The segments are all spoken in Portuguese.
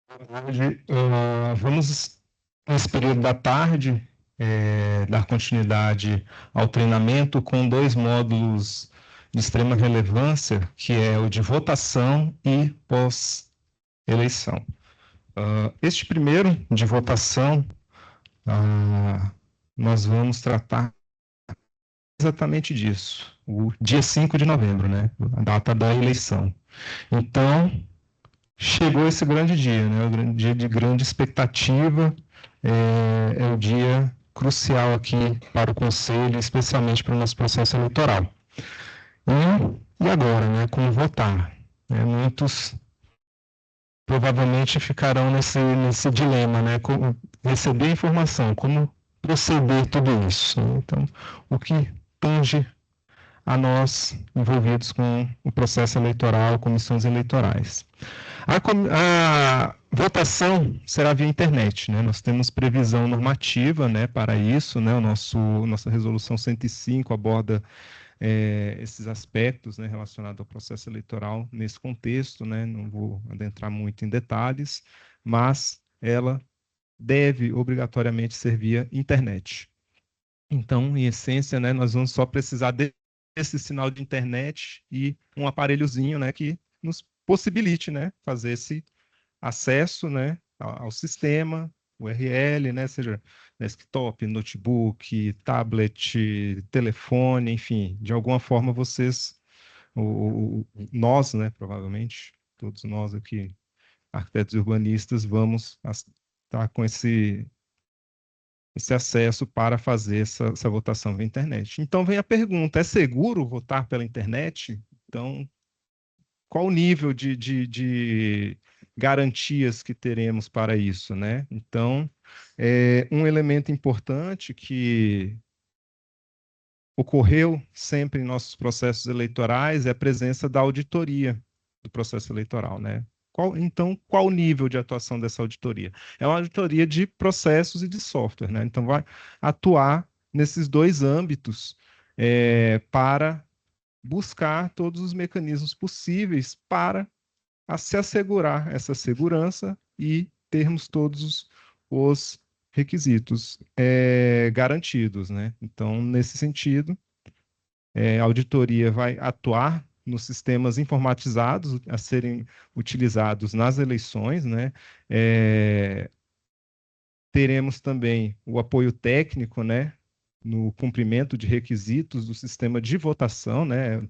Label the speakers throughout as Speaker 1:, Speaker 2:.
Speaker 1: Hoje, vamos, nesse período da tarde, dar continuidade ao treinamento com dois módulos de extrema relevância, que é o de votação e pós-eleição. Este primeiro, de votação, nós vamos tratar exatamente disso, o dia 5 de novembro, né? A data da eleição. Então, chegou esse grande dia, né? O grande dia de grande expectativa, é o dia crucial aqui para o Conselho, especialmente para o nosso processo eleitoral. E agora, né? Como votar? Muitos provavelmente ficarão nesse dilema, né? Como receber informação, como proceder tudo isso, né? Então, o que tange a nós envolvidos com o processo eleitoral, comissões eleitorais. A votação será via internet, né? Nós temos previsão normativa, né, para isso, né? Nossa resolução 105 aborda esses aspectos, né, relacionados ao processo eleitoral nesse contexto, né? Não vou adentrar muito em detalhes, mas ela deve obrigatoriamente ser via internet. Então, em essência, né, nós vamos só precisar desse sinal de internet e um aparelhozinho, né, que nos possibilite, né, fazer esse acesso, né, ao sistema, URL, né, seja desktop, notebook, tablet, telefone, enfim, de alguma forma vocês, nós, né, provavelmente, todos nós aqui, arquitetos e urbanistas, vamos estar com esse acesso para fazer essa votação via internet. Então vem a pergunta: é seguro votar pela internet? Então, qual o nível de garantias que teremos para isso, né? Então, um elemento importante que ocorreu sempre em nossos processos eleitorais é a presença da auditoria do processo eleitoral, né? Então, qual o nível de atuação dessa auditoria? É uma auditoria de processos e de software, né? Então, vai atuar nesses dois âmbitos para buscar todos os mecanismos possíveis para se assegurar essa segurança e termos todos os requisitos garantidos, né? Então, nesse sentido, a auditoria vai atuar nos sistemas informatizados a serem utilizados nas eleições, né? Teremos também o apoio técnico, né? No cumprimento de requisitos do sistema de votação, né?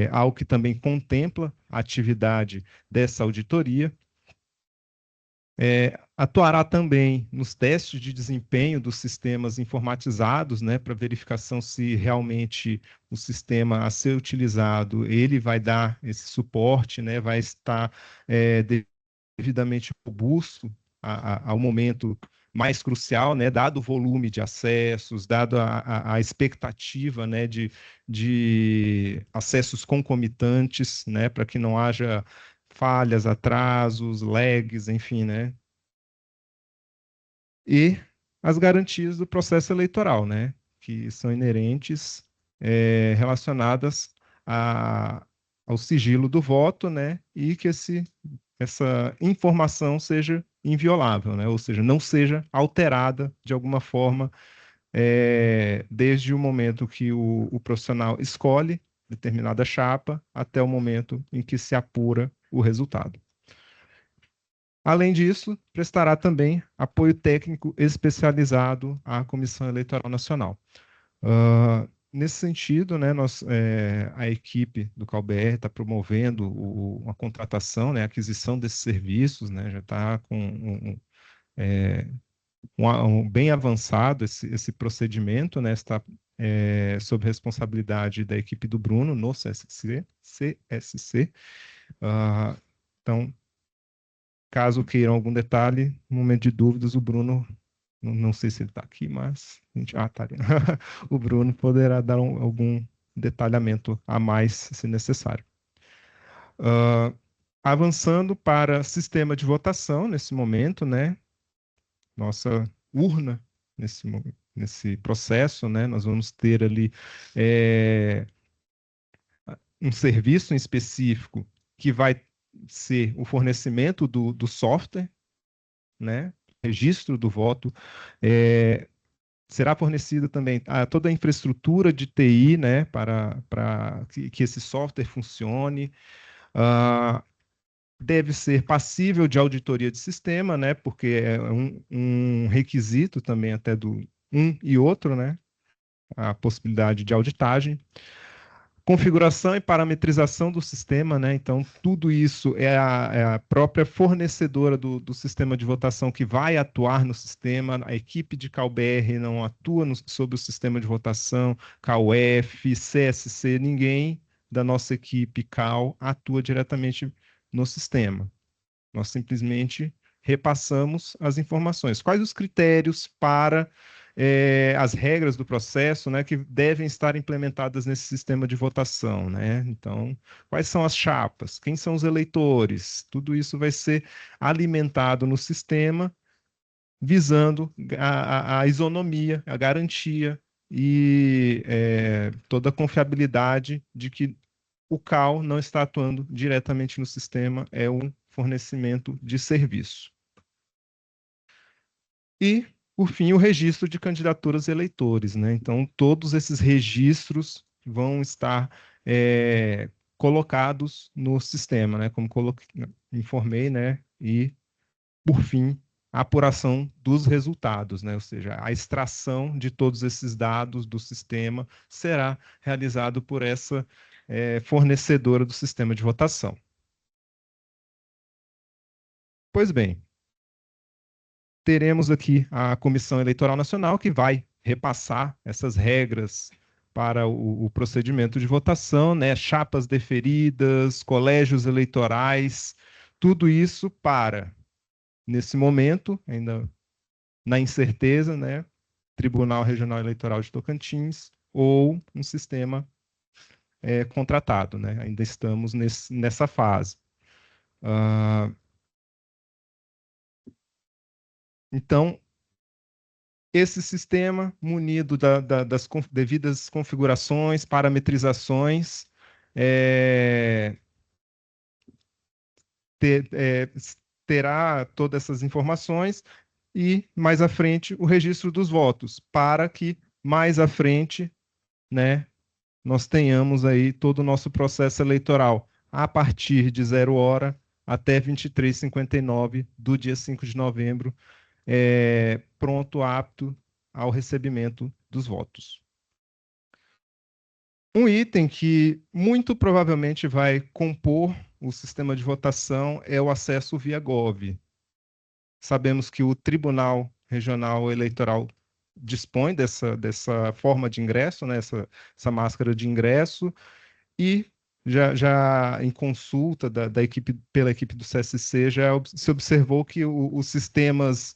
Speaker 1: Algo que também contempla a atividade dessa auditoria. Atuará também nos testes de desempenho dos sistemas informatizados, né, para verificação se realmente o sistema a ser utilizado, ele vai dar esse suporte, né, vai estar devidamente robusto ao momento mais crucial, né, dado o volume de acessos, dado a expectativa, né, de acessos concomitantes, né, para que não haja falhas, atrasos, lags, enfim, né? E as garantias do processo eleitoral, né? Que são inerentes, relacionadas ao sigilo do voto, né? E que essa informação seja inviolável, né? Ou seja, não seja alterada de alguma forma, desde o momento que o profissional escolhe determinada chapa até o momento em que se apura o resultado. Além disso, prestará também apoio técnico especializado à Comissão Eleitoral Nacional. Nesse sentido, né, a equipe do CalBR está promovendo uma contratação, né, a aquisição desses serviços, né, já está com bem avançado esse procedimento, né, está sob responsabilidade da equipe do Bruno no CSC. Então, caso queiram algum detalhe, no momento de dúvidas, o Bruno, não sei se ele está aqui, mas tá ali. O Bruno poderá dar algum detalhamento a mais, se necessário. Avançando para sistema de votação, nesse momento, né? Nossa urna, nesse processo, né? Nós vamos ter ali um serviço em específico que vai ser o fornecimento do software, né? Registro do voto. Será fornecida também toda a infraestrutura de TI, né? Para que esse software funcione. Ah, deve ser passível de auditoria de sistema, né? Porque é um requisito também até do um e outro, né? A possibilidade de auditagem. Configuração e parametrização do sistema, né? Então, tudo isso é a própria fornecedora do sistema de votação que vai atuar no sistema. A equipe de CalBR não atua sobre o sistema de votação, CalF, CSC, ninguém da nossa equipe Cal atua diretamente no sistema. Nós simplesmente repassamos as informações. Quais os critérios para as regras do processo, né, que devem estar implementadas nesse sistema de votação, né? Então, quais são as chapas? Quem são os eleitores? Tudo isso vai ser alimentado no sistema, visando a isonomia, a garantia e toda a confiabilidade de que o CAL não está atuando diretamente no sistema, é um fornecimento de serviço. E, por fim, o registro de candidaturas eleitores, né? Então, todos esses registros vão estar colocados no sistema, né? Como informei, né? E, por fim, a apuração dos resultados, né? Ou seja, a extração de todos esses dados do sistema será realizado por essa fornecedora do sistema de votação. Pois bem, teremos aqui a Comissão Eleitoral Nacional que vai repassar essas regras para o procedimento de votação, né? Chapas deferidas, colégios eleitorais, tudo isso para, nesse momento, ainda na incerteza, né? Tribunal Regional Eleitoral de Tocantins ou um sistema contratado, né? Ainda estamos nessa fase. Então, esse sistema, munido das devidas configurações, parametrizações, é, é, terá todas essas informações e, mais à frente, o registro dos votos, para que, mais à frente, né, nós tenhamos aí todo o nosso processo eleitoral, a partir de 0 hora até 23h59 do dia 5 de novembro, pronto, apto ao recebimento dos votos. Um item que muito provavelmente vai compor o sistema de votação é o acesso via Gov. Sabemos que o Tribunal Regional Eleitoral dispõe dessa forma de ingresso, né, essa máscara de ingresso, e já em consulta da equipe, pela equipe do CSC, se observou que os sistemas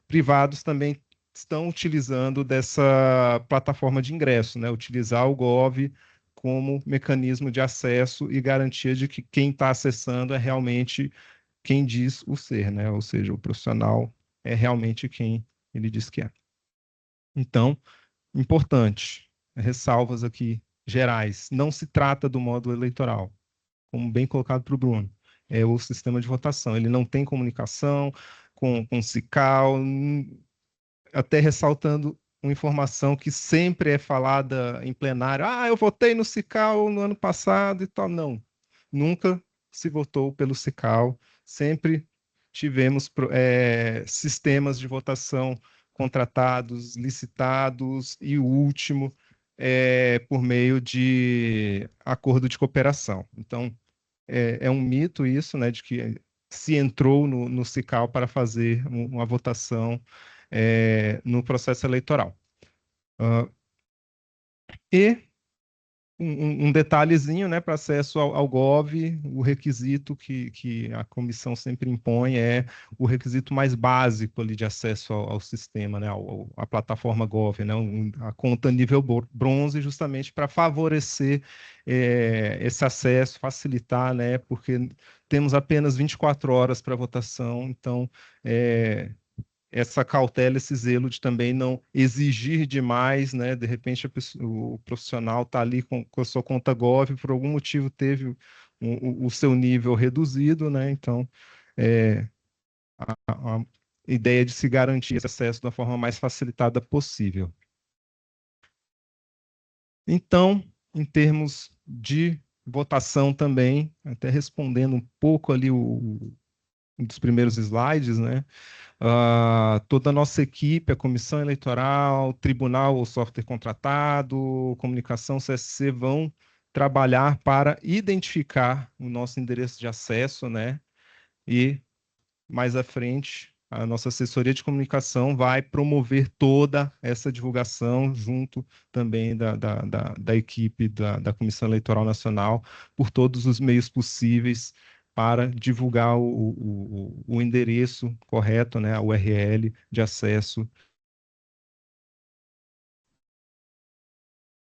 Speaker 1: privados também estão utilizando dessa plataforma de ingresso, né? Utilizar o Gov como mecanismo de acesso e garantia de que quem está acessando é realmente quem diz o ser, né? Ou seja, o profissional é realmente quem ele diz que é. Então, importante, ressalvas aqui gerais, não se trata do módulo eleitoral, como bem colocado para o Bruno, é o sistema de votação, ele não tem comunicação com o CICAL, até ressaltando uma informação que sempre é falada em plenário. Ah, eu votei no CICAL no ano passado e tal. Não, nunca se votou pelo CICAL. Sempre tivemos sistemas de votação contratados, licitados e o último por meio de acordo de cooperação. Então, é um mito isso, né, de que se entrou no CICAL para fazer uma votação no processo eleitoral. E um detalhezinho, né, para acesso ao Gov, o requisito que a comissão sempre impõe é o requisito mais básico ali de acesso ao sistema, né, à plataforma Gov, né, a conta nível bronze, justamente para favorecer esse acesso, facilitar, né, porque temos apenas 24 horas para votação, então essa cautela, esse zelo de também não exigir demais, né? De repente o profissional está ali com a sua conta Gov, por algum motivo teve o seu nível reduzido, né? Então, a ideia de se garantir esse acesso da forma mais facilitada possível. Então, em termos de votação também, até respondendo um pouco ali um dos primeiros slides, né? Toda a nossa equipe, a comissão eleitoral, tribunal ou software contratado, comunicação, CSC, vão trabalhar para identificar o nosso endereço de acesso, né? E mais à frente, a nossa assessoria de comunicação vai promover toda essa divulgação junto também da equipe da Comissão Eleitoral Nacional por todos os meios possíveis para divulgar o endereço correto, né, a URL de acesso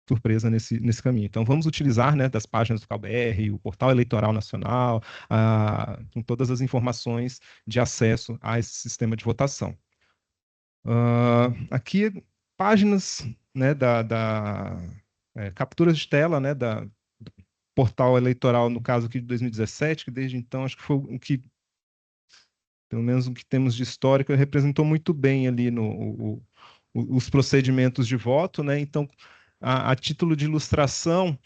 Speaker 1: surpresa nesse caminho. Então, vamos utilizar, né, das páginas do CalBR, o Portal Eleitoral Nacional, com todas as informações de acesso a esse sistema de votação. Aqui, páginas, né, capturas de tela, né, do Portal Eleitoral, no caso aqui de 2017, que desde então acho que foi o que, pelo menos o que temos de histórico, representou muito bem ali os procedimentos de voto, né? Então, a título de ilustração,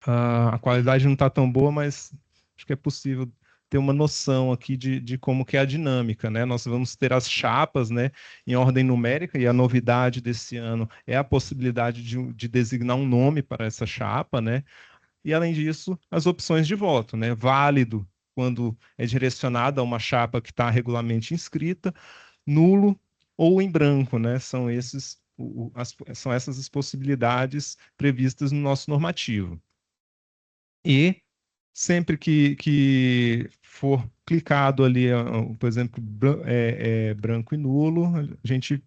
Speaker 1: a qualidade não está tão boa, mas acho que é possível ter uma noção aqui de como que é a dinâmica, né? Nós vamos ter as chapas, né, em ordem numérica, e a novidade desse ano é a possibilidade de designar um nome para essa chapa, né? E, além disso, as opções de voto, né? Válido quando é direcionado a uma chapa que está regularmente inscrita, nulo ou em branco, né? São são essas as possibilidades previstas no nosso normativo. E sempre que for clicado ali, por exemplo, branco e nulo, a gente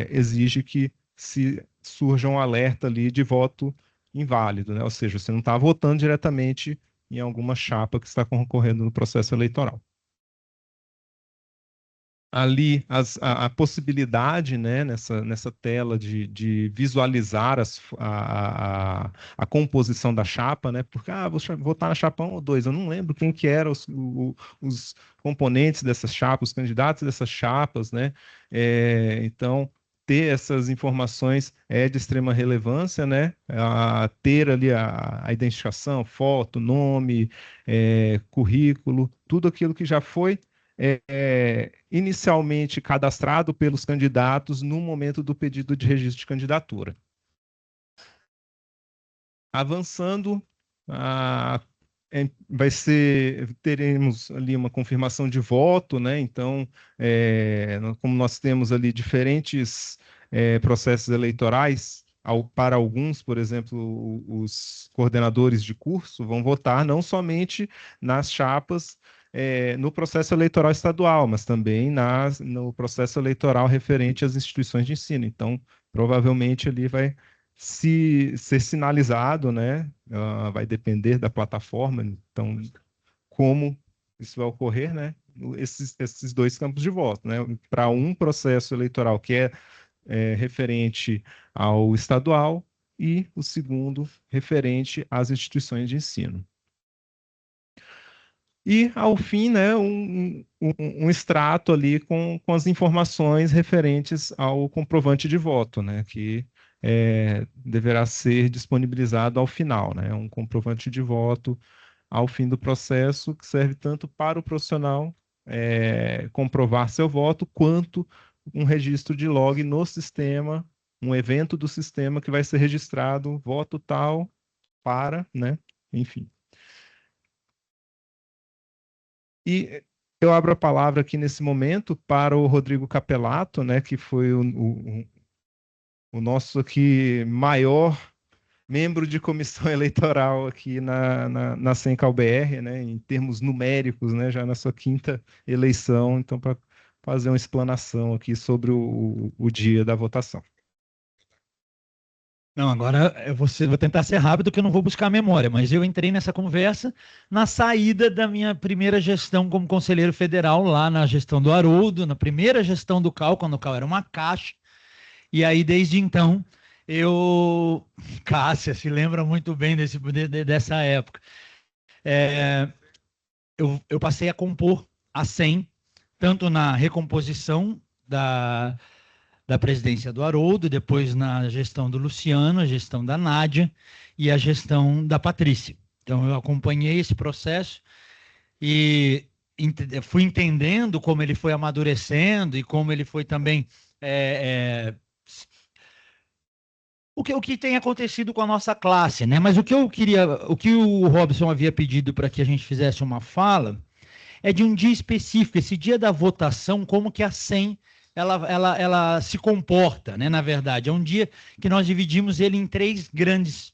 Speaker 1: exige que se surja um alerta ali de voto inválido, né? Ou seja, você não está votando diretamente em alguma chapa que está concorrendo no processo eleitoral. Ali a possibilidade, né, nessa tela de visualizar a composição da chapa, né, porque vou votar na chapa 1 ou 2, eu não lembro quem que eram os componentes dessas chapas, os candidatos dessas chapas, né, então ter essas informações é de extrema relevância, né, ter ali a identificação, foto, nome, currículo, tudo aquilo que já foi inicialmente cadastrado pelos candidatos no momento do pedido de registro de candidatura. Avançando, teremos ali uma confirmação de voto, né? Então, como nós temos ali diferentes processos eleitorais, para alguns, por exemplo, os coordenadores de curso vão votar não somente nas chapas no processo eleitoral estadual, mas também no processo eleitoral referente às instituições de ensino. Então, provavelmente ali vai ser sinalizado, né? Vai depender da plataforma, então, como isso vai ocorrer, né? Esses dois campos de voto, né? Para um processo eleitoral que é referente ao estadual e o segundo referente às instituições de ensino. E, ao fim, né, um extrato ali com as informações referentes ao comprovante de voto, né, que deverá ser disponibilizado ao final, né, um comprovante de voto ao fim do processo, que serve tanto para o profissional comprovar seu voto, quanto um registro de log no sistema, um evento do sistema que vai ser registrado, voto tal, né, enfim. E eu abro a palavra aqui nesse momento para o Rodrigo Capelato, né, que foi o nosso aqui maior membro de comissão eleitoral aqui na CENCAL-BR, né, em termos numéricos, né, já na sua quinta eleição, então para fazer uma explanação aqui sobre o dia da votação.
Speaker 2: Não, agora eu vou tentar ser rápido, que eu não vou buscar a memória, mas eu entrei nessa conversa na saída da minha primeira gestão como conselheiro federal, lá na gestão do Haroldo, na primeira gestão do CAL, quando o CAL era uma caixa, e aí desde então eu Cássia se lembra muito bem dessa época. Eu passei a compor a SEM, tanto na recomposição da presidência do Haroldo, depois na gestão do Luciano, a gestão da Nádia e a gestão da Patrícia. Então, eu acompanhei esse processo e fui entendendo como ele foi amadurecendo e como ele foi também o que tem acontecido com a nossa classe, né? Mas o que o Robson havia pedido para que a gente fizesse uma fala é de um dia específico, esse dia da votação, como que a SEM ela se comporta, né? Na verdade, é um dia que nós dividimos ele em 3 grandes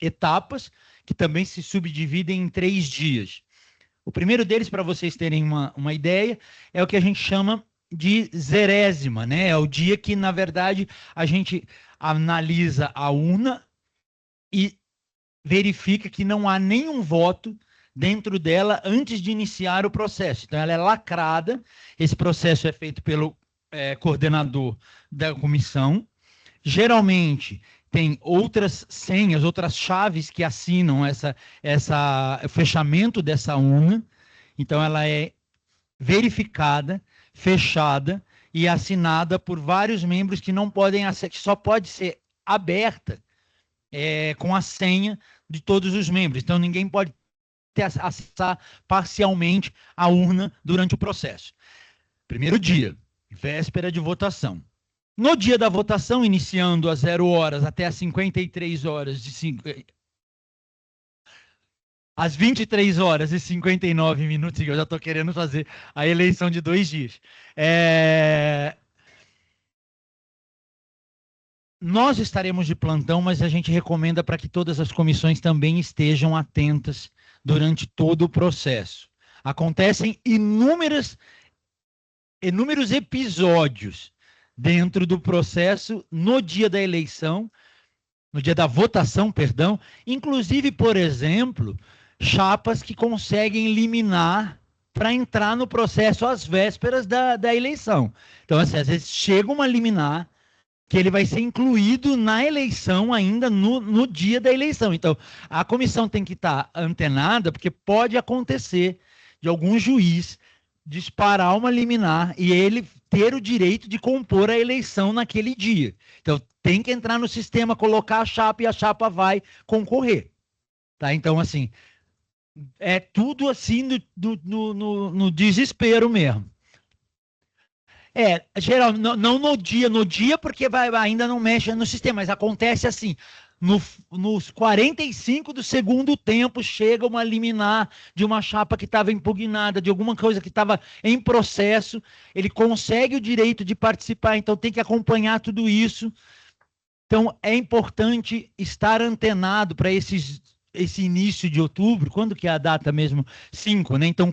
Speaker 2: etapas, que também se subdividem em 3 dias. O primeiro deles, para vocês terem uma ideia, é o que a gente chama de zerésima, né? É o dia que, na verdade, a gente analisa a urna e verifica que não há nenhum voto dentro dela antes de iniciar o processo. Então, ela é lacrada, esse processo é feito pelo coordenador da comissão. Geralmente, tem outras senhas, outras chaves que assinam o fechamento dessa urna. Então, ela é verificada, fechada e assinada por vários membros que não podem que só pode ser aberta com a senha de todos os membros. Então, ninguém pode acessar parcialmente a urna durante o processo. Primeiro dia, véspera de votação. No dia da votação, iniciando às 0 horas até às 53 horas às 23 horas e 59 minutos, eu já estou querendo fazer a eleição de 2 dias. Nós estaremos de plantão, mas a gente recomenda para que todas as comissões também estejam atentas durante todo o processo. Acontecem inúmeros episódios dentro do processo no dia da eleição, no dia da votação, perdão, inclusive, por exemplo, chapas que conseguem liminar para entrar no processo às vésperas da eleição. Então, assim, às vezes chega uma liminar que ele vai ser incluído na eleição ainda no dia da eleição. Então, a comissão tem que estar antenada, porque pode acontecer de algum juiz disparar uma liminar e ele ter o direito de compor a eleição naquele dia. Então, tem que entrar no sistema, colocar a chapa e a chapa vai concorrer. Tá? Então, assim, é tudo assim no desespero mesmo. Geral, não no dia, porque ainda não mexe no sistema, mas acontece assim, nos 45 do segundo tempo, chega uma liminar de uma chapa que estava impugnada, de alguma coisa que estava em processo, ele consegue o direito de participar, então tem que acompanhar tudo isso. Então, é importante estar antenado para esse início de outubro. Quando que é a data mesmo? 5, né? Então,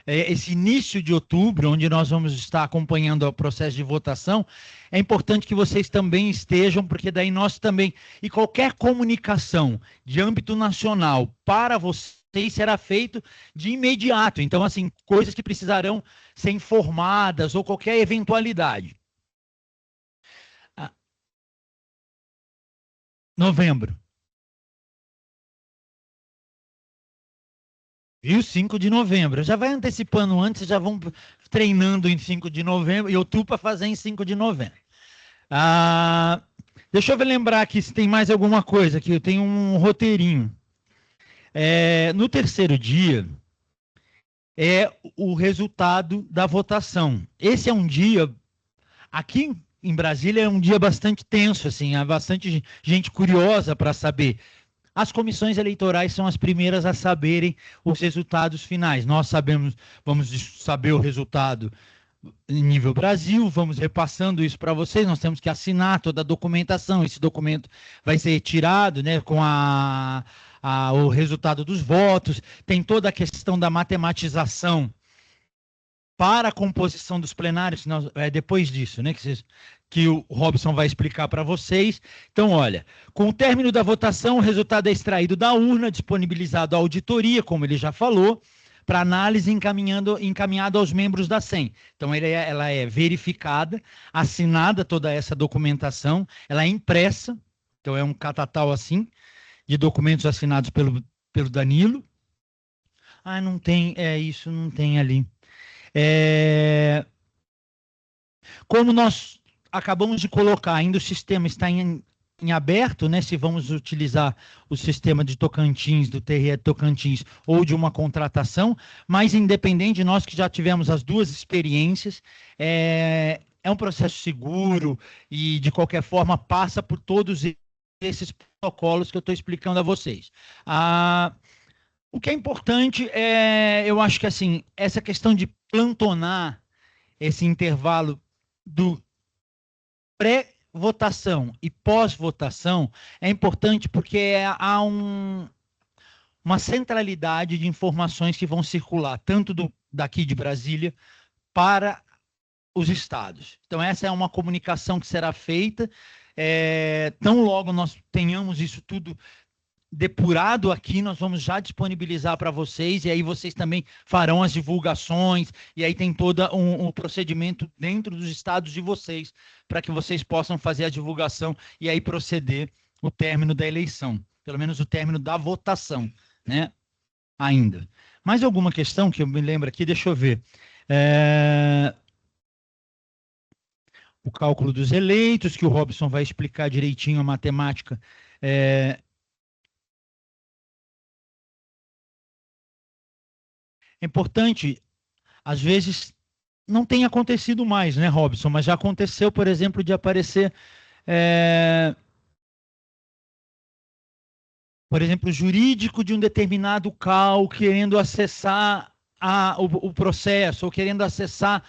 Speaker 2: esse início de outubro, onde nós vamos estar acompanhando o processo de votação, é importante que vocês também estejam, porque daí nós também, e qualquer comunicação de âmbito nacional para vocês será feito de imediato. Então, assim, coisas que precisarão ser informadas ou qualquer eventualidade. Novembro. Viu? 5 de novembro. Já vai antecipando antes, já vão treinando em 5 de novembro, e outubro para fazer em 5 de novembro. Deixa eu lembrar aqui se tem mais alguma coisa, aqui eu tenho um roteirinho. No terceiro dia, é o resultado da votação. Esse é um dia, aqui em Brasília, é um dia bastante tenso, assim, há bastante gente curiosa para saber. As comissões eleitorais são as primeiras a saberem os resultados finais. Nós vamos saber o resultado em nível Brasil, vamos repassando isso para vocês, nós temos que assinar toda a documentação, esse documento vai ser retirado, né, com o resultado dos votos, tem toda a questão da matematização para a composição dos plenários, depois disso, né, que o Robson vai explicar para vocês. Então, olha, com o término da votação, o resultado é extraído da urna, disponibilizado à auditoria, como ele já falou, para análise encaminhado aos membros da SEM. Então, ela é verificada, assinada toda essa documentação, ela é impressa, Então é um catatal assim, de documentos assinados pelo Danilo. Ah, não tem, isso não tem ali. Como nós acabamos de colocar, ainda o sistema está em aberto, né? Se vamos utilizar o sistema de Tocantins, do TRE Tocantins, ou de uma contratação, mas independente, nós que já tivemos as duas experiências, é um processo seguro e, de qualquer forma, passa por todos esses protocolos que eu estou explicando a vocês. O que é importante eu acho que assim, essa questão de plantonar esse intervalo do pré-votação e pós-votação é importante porque há uma centralidade de informações que vão circular, tanto daqui de Brasília para os estados. Então, essa é uma comunicação que será feita. Tão logo nós tenhamos isso tudo depurado aqui, nós vamos já disponibilizar para vocês, e aí vocês também farão as divulgações, e aí tem todo um procedimento dentro dos estados de vocês, para que vocês possam fazer a divulgação e aí proceder o término da eleição, pelo menos o término da votação, né? Ainda. Mais alguma questão que eu me lembro aqui? Deixa eu ver. O cálculo dos eleitos, que o Robson vai explicar direitinho a matemática. É importante, às vezes, não tem acontecido mais, né, Robson? Mas já aconteceu, por exemplo, de aparecer, por exemplo, o jurídico de um determinado CAU querendo acessar o processo, ou querendo acessar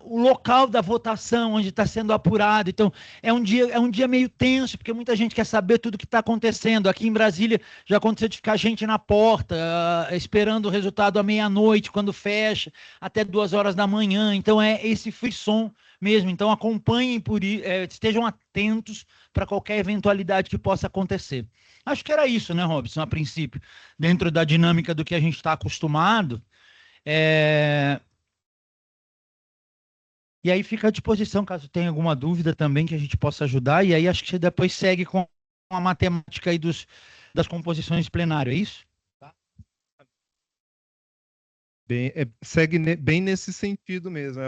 Speaker 2: o local da votação onde está sendo apurado. Então, é um dia meio tenso, porque muita gente quer saber tudo o que está acontecendo. Aqui em Brasília já aconteceu de ficar gente na porta, esperando o resultado à meia-noite, quando fecha, até 2 horas da manhã. Então, é esse frisson mesmo. Então, acompanhem estejam atentos para qualquer eventualidade que possa acontecer. Acho que era isso, né, Robson, a princípio, dentro da dinâmica do que a gente está acostumado. E aí fica à disposição, caso tenha alguma dúvida também, que a gente possa ajudar. E aí acho que você depois segue com a matemática aí das composições de plenário, é isso?
Speaker 1: Segue bem nesse sentido mesmo.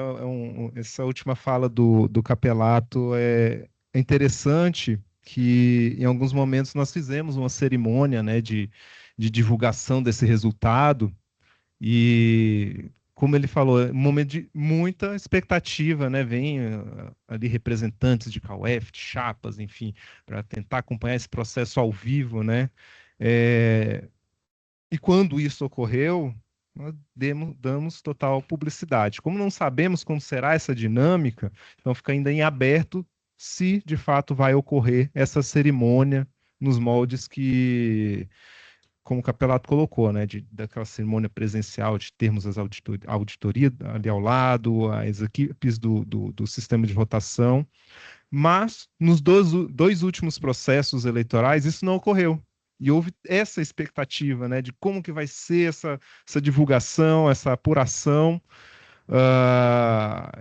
Speaker 1: Essa última fala do Capelato é interessante, que em alguns momentos nós fizemos uma cerimônia, né, de divulgação desse resultado, e como ele falou, é um momento de muita expectativa, né? Vem ali representantes de CAUEF, de chapas, enfim, para tentar acompanhar esse processo ao vivo, né? E quando isso ocorreu, nós damos total publicidade. Como não sabemos como será essa dinâmica, então fica ainda em aberto se de fato vai ocorrer essa cerimônia nos moldes que, como o Capelato colocou, né, daquela cerimônia presencial, de termos as auditoria ali ao lado, as equipes do sistema de votação, mas nos dois últimos processos eleitorais isso não ocorreu. E houve essa expectativa, né, de como que vai ser essa divulgação, essa apuração.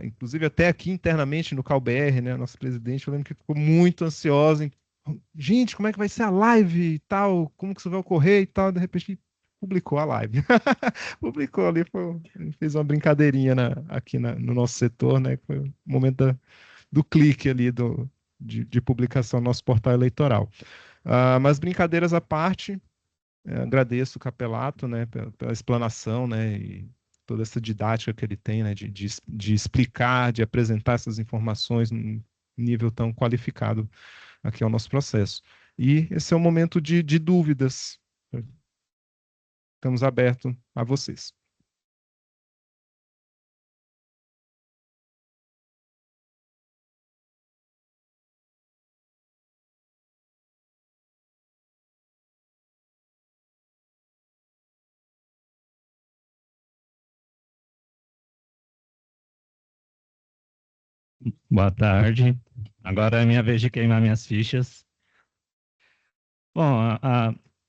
Speaker 1: Inclusive até aqui internamente no CalBR, né, nosso presidente, eu lembro que ficou muito ansioso. Gente, como é que vai ser a live e tal? Como que isso vai ocorrer e tal? De repente publicou a live. Publicou ali, fez uma brincadeirinha aqui no nosso setor, né? Foi o momento do clique ali de publicação no nosso portal eleitoral. Mas brincadeiras à parte, agradeço o Capelato, né, pela explanação, né, e toda essa didática que ele tem, né, de explicar, de apresentar essas informações num nível tão qualificado aqui ao nosso processo. E esse é o momento de dúvidas. Estamos abertos a vocês.
Speaker 3: Boa tarde. Agora é minha vez de queimar minhas fichas. Bom,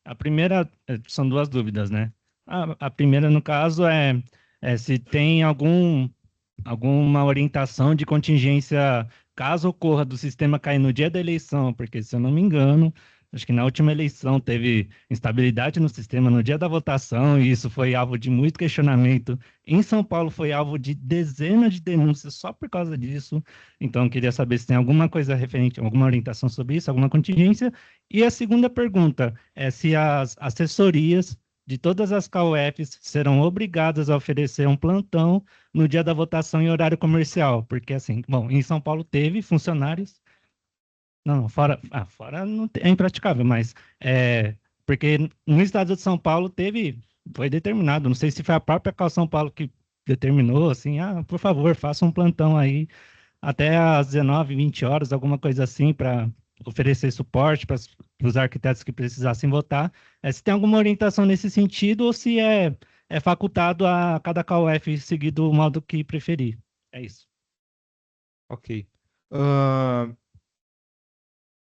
Speaker 3: a primeira são duas dúvidas, né? A primeira, no caso, é se tem alguma orientação de contingência caso ocorra do sistema cair no dia da eleição, porque se eu não me engano, acho que na última eleição teve instabilidade no sistema no dia da votação, e isso foi alvo de muito questionamento. Em São Paulo foi alvo de dezenas de denúncias só por causa disso. Então, eu queria saber se tem alguma coisa referente, alguma orientação sobre isso, alguma contingência. E a segunda pergunta é se as assessorias de todas as KUFs serão obrigadas a oferecer um plantão no dia da votação em horário comercial, porque assim, bom, em São Paulo teve funcionários, não, fora não é impraticável, mas porque no estado de São Paulo foi determinado, não sei se foi a própria CAU São Paulo que determinou, assim, por favor, faça um plantão aí até às 19, 20 horas, alguma coisa assim, para oferecer suporte para os arquitetos que precisassem votar. Se tem alguma orientação nesse sentido ou se é facultado a cada KUF seguir do modo que preferir. É isso.
Speaker 1: Ok.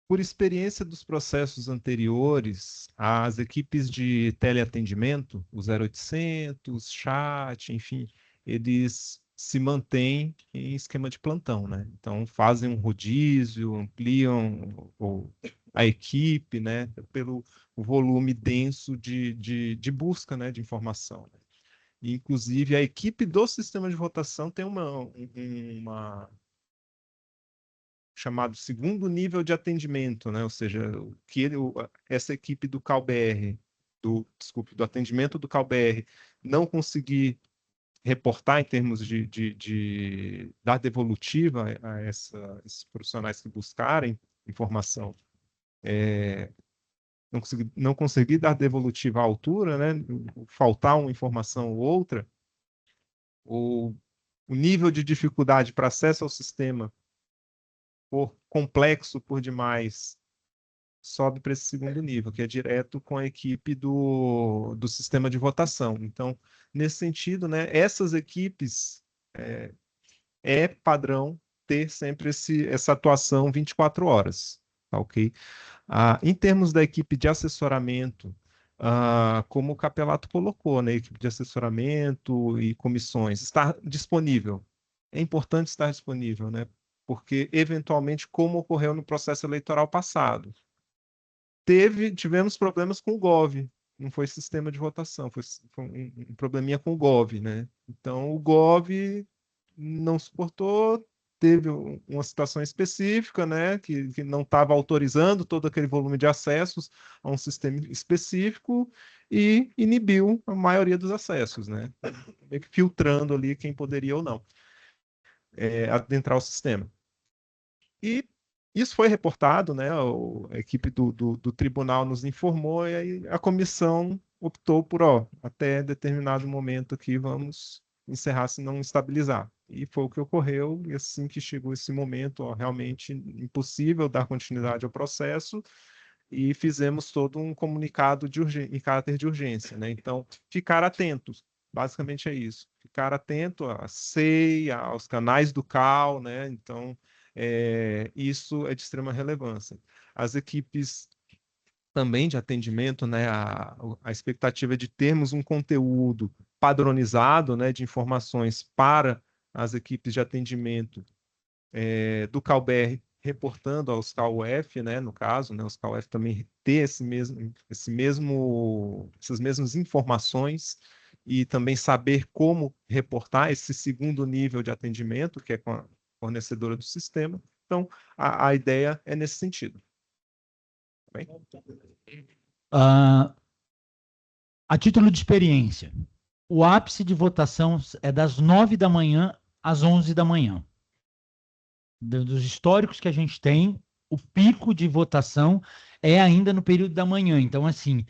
Speaker 1: Por experiência dos processos anteriores, as equipes de teleatendimento, o 0800, chat, enfim, eles se mantêm em esquema de plantão, né? Então, fazem um rodízio, ampliam a equipe, né? Pelo volume denso de busca, né? De informação. Né? E, inclusive, a equipe do sistema de votação tem uma chamado segundo nível de atendimento, né? Ou seja, essa equipe do CalBR, do atendimento do CalBR, não conseguir reportar em termos de dar devolutiva a esses profissionais que buscarem informação, não conseguir dar devolutiva à altura, né? Faltar uma informação ou outra, ou o nível de dificuldade para acesso ao sistema for complexo por demais, sobe para esse segundo nível, que é direto com a equipe do sistema de votação. Então, nesse sentido, né, essas equipes é padrão ter sempre essa atuação 24 horas, tá, ok? Em termos da equipe de assessoramento, como o Capelato colocou, né, equipe de assessoramento e comissões, está disponível. É importante estar disponível, né? Porque, eventualmente, como ocorreu no processo eleitoral passado, tivemos problemas com o GOV, não foi sistema de votação, foi um probleminha com o GOV, né? Então, o GOV não suportou, teve uma situação específica, né, que não estava autorizando todo aquele volume de acessos a um sistema específico e inibiu a maioria dos acessos, né? Meio que filtrando ali quem poderia ou não adentrar o sistema. E isso foi reportado, né? A equipe do tribunal nos informou e aí a comissão optou por, até determinado momento aqui vamos encerrar se não estabilizar. E foi o que ocorreu, e assim que chegou esse momento, realmente impossível dar continuidade ao processo, e fizemos todo um comunicado em caráter de urgência, né? Então, ficar atentos, basicamente é isso. Ficar atento à SEI, aos canais do CAL, né? Então, isso é de extrema relevância. As equipes também de atendimento, né, a expectativa é de termos um conteúdo padronizado, né, de informações para as equipes de atendimento do CalBR, reportando aos CalUF, né, no caso, né, os CalUF também ter essas mesmas informações e também saber como reportar esse segundo nível de atendimento, que é com a fornecedora do sistema. Então, a ideia é nesse sentido. Bem?
Speaker 2: A título de experiência, o ápice de votação é das 9 da manhã às 11 da manhã. Dos históricos que a gente tem, o pico de votação é ainda no período da manhã. Então, assim,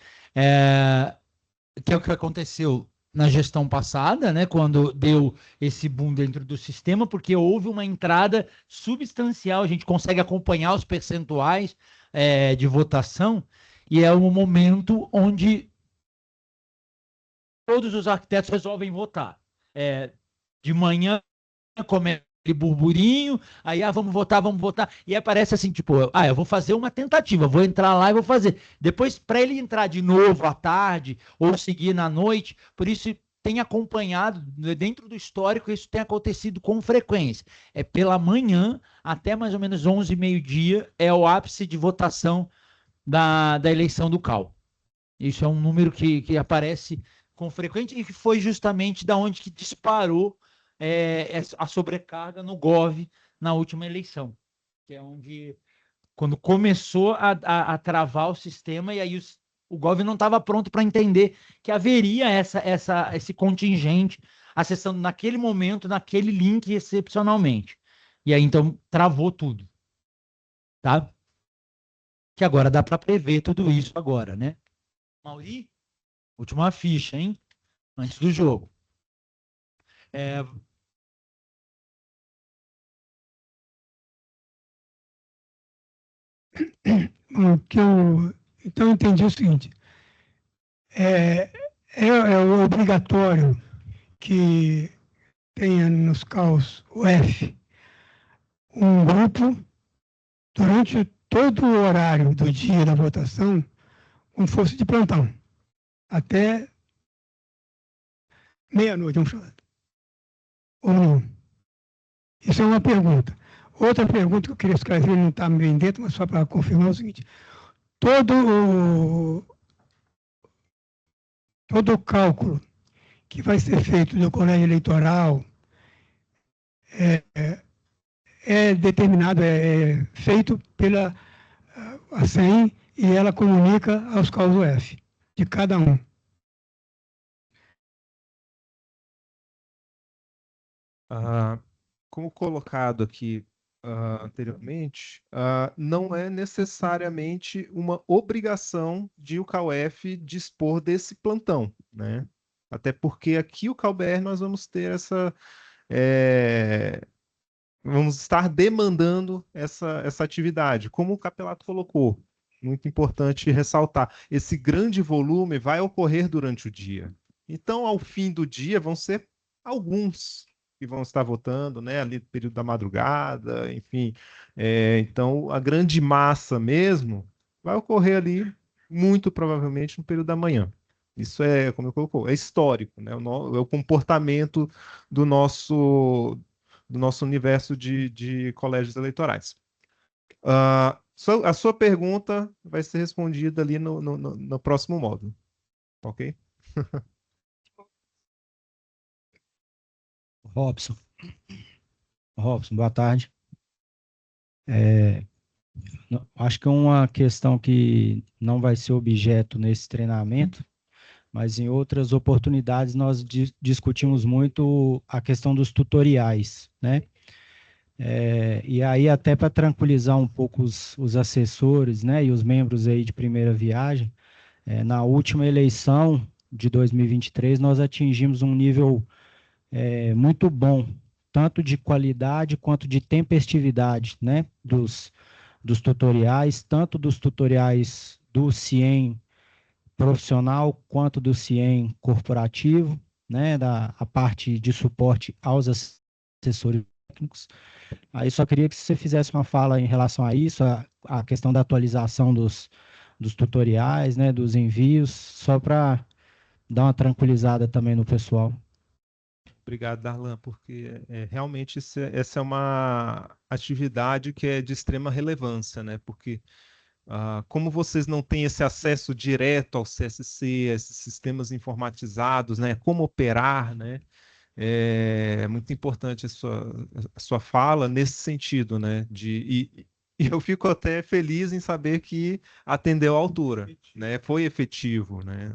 Speaker 2: que é o que aconteceu na gestão passada, né, quando deu esse boom dentro do sistema, porque houve uma entrada substancial, a gente consegue acompanhar os percentuais de votação, e é um momento onde todos os arquitetos resolvem votar. De manhã começa aquele burburinho, aí vamos votar, e aparece assim, tipo, eu vou fazer uma tentativa, vou entrar lá e vou fazer. Depois, para ele entrar de novo à tarde, ou seguir na noite, por isso tem acompanhado, dentro do histórico, isso tem acontecido com frequência. É pela manhã, até mais ou menos 11, meio-dia, é o ápice de votação da eleição do CAL. Isso é um número que aparece com frequência e que foi justamente da onde que disparou a sobrecarga no Gov na última eleição, que é onde, quando começou a travar o sistema, e aí o Gov não estava pronto para entender que haveria esse contingente acessando naquele momento, naquele link excepcionalmente. E aí, então, travou tudo. Tá? Que agora dá para prever tudo isso agora, né? Mauri, última ficha, hein? Antes do jogo.
Speaker 4: O que eu, então, eu entendi o seguinte: é obrigatório que tenha nos CAUs o F um grupo durante todo o horário do dia da votação com força de plantão, até meia-noite, vamos falar. Ou não? Isso é uma pergunta. Outra pergunta que eu queria escrever, não está bem dentro, mas só para confirmar é o seguinte: todo todo o cálculo que vai ser feito do colégio eleitoral é determinado, é feito pela a SEM e ela comunica aos CAUs UF, de cada um.
Speaker 1: Como colocado aqui anteriormente, não é necessariamente uma obrigação de o CAUF dispor desse plantão, né? Até porque aqui o CAUBR nós vamos ter vamos estar demandando essa atividade, como o Capelato colocou. Muito importante ressaltar, esse grande volume vai ocorrer durante o dia. Então, ao fim do dia, vão ser alguns que vão estar votando, né, ali no período da madrugada, enfim. Então, a grande massa mesmo vai ocorrer ali, muito provavelmente, no período da manhã. Isso é, como eu colocou, é histórico, né? É o comportamento do nosso universo de colégios eleitorais. A sua pergunta vai ser respondida ali no próximo módulo, ok?
Speaker 2: Robson. Robson, boa tarde. Acho que é uma questão que não vai ser objeto nesse treinamento, mas em outras oportunidades nós discutimos muito a questão dos tutoriais, né? E aí, até para tranquilizar um pouco os assessores, né, e os membros aí de primeira viagem, na última eleição de 2023, nós atingimos um nível muito bom, tanto de qualidade quanto de tempestividade, né, dos tutoriais, tanto dos tutoriais do CIEM profissional quanto do CIEM corporativo, né, a parte de suporte aos assessores técnicos. Aí só queria que você fizesse uma fala em relação a isso, a questão da atualização dos tutoriais, né, dos envios, só para dar uma tranquilizada também no pessoal.
Speaker 1: Obrigado, Darlan, porque realmente essa é uma atividade que é de extrema relevância, né? Porque como vocês não têm esse acesso direto ao CSC, a esses sistemas informatizados, né? Como operar, né? É muito importante a sua fala nesse sentido, né? E eu fico até feliz em saber que atendeu à altura, né? Foi efetivo, né?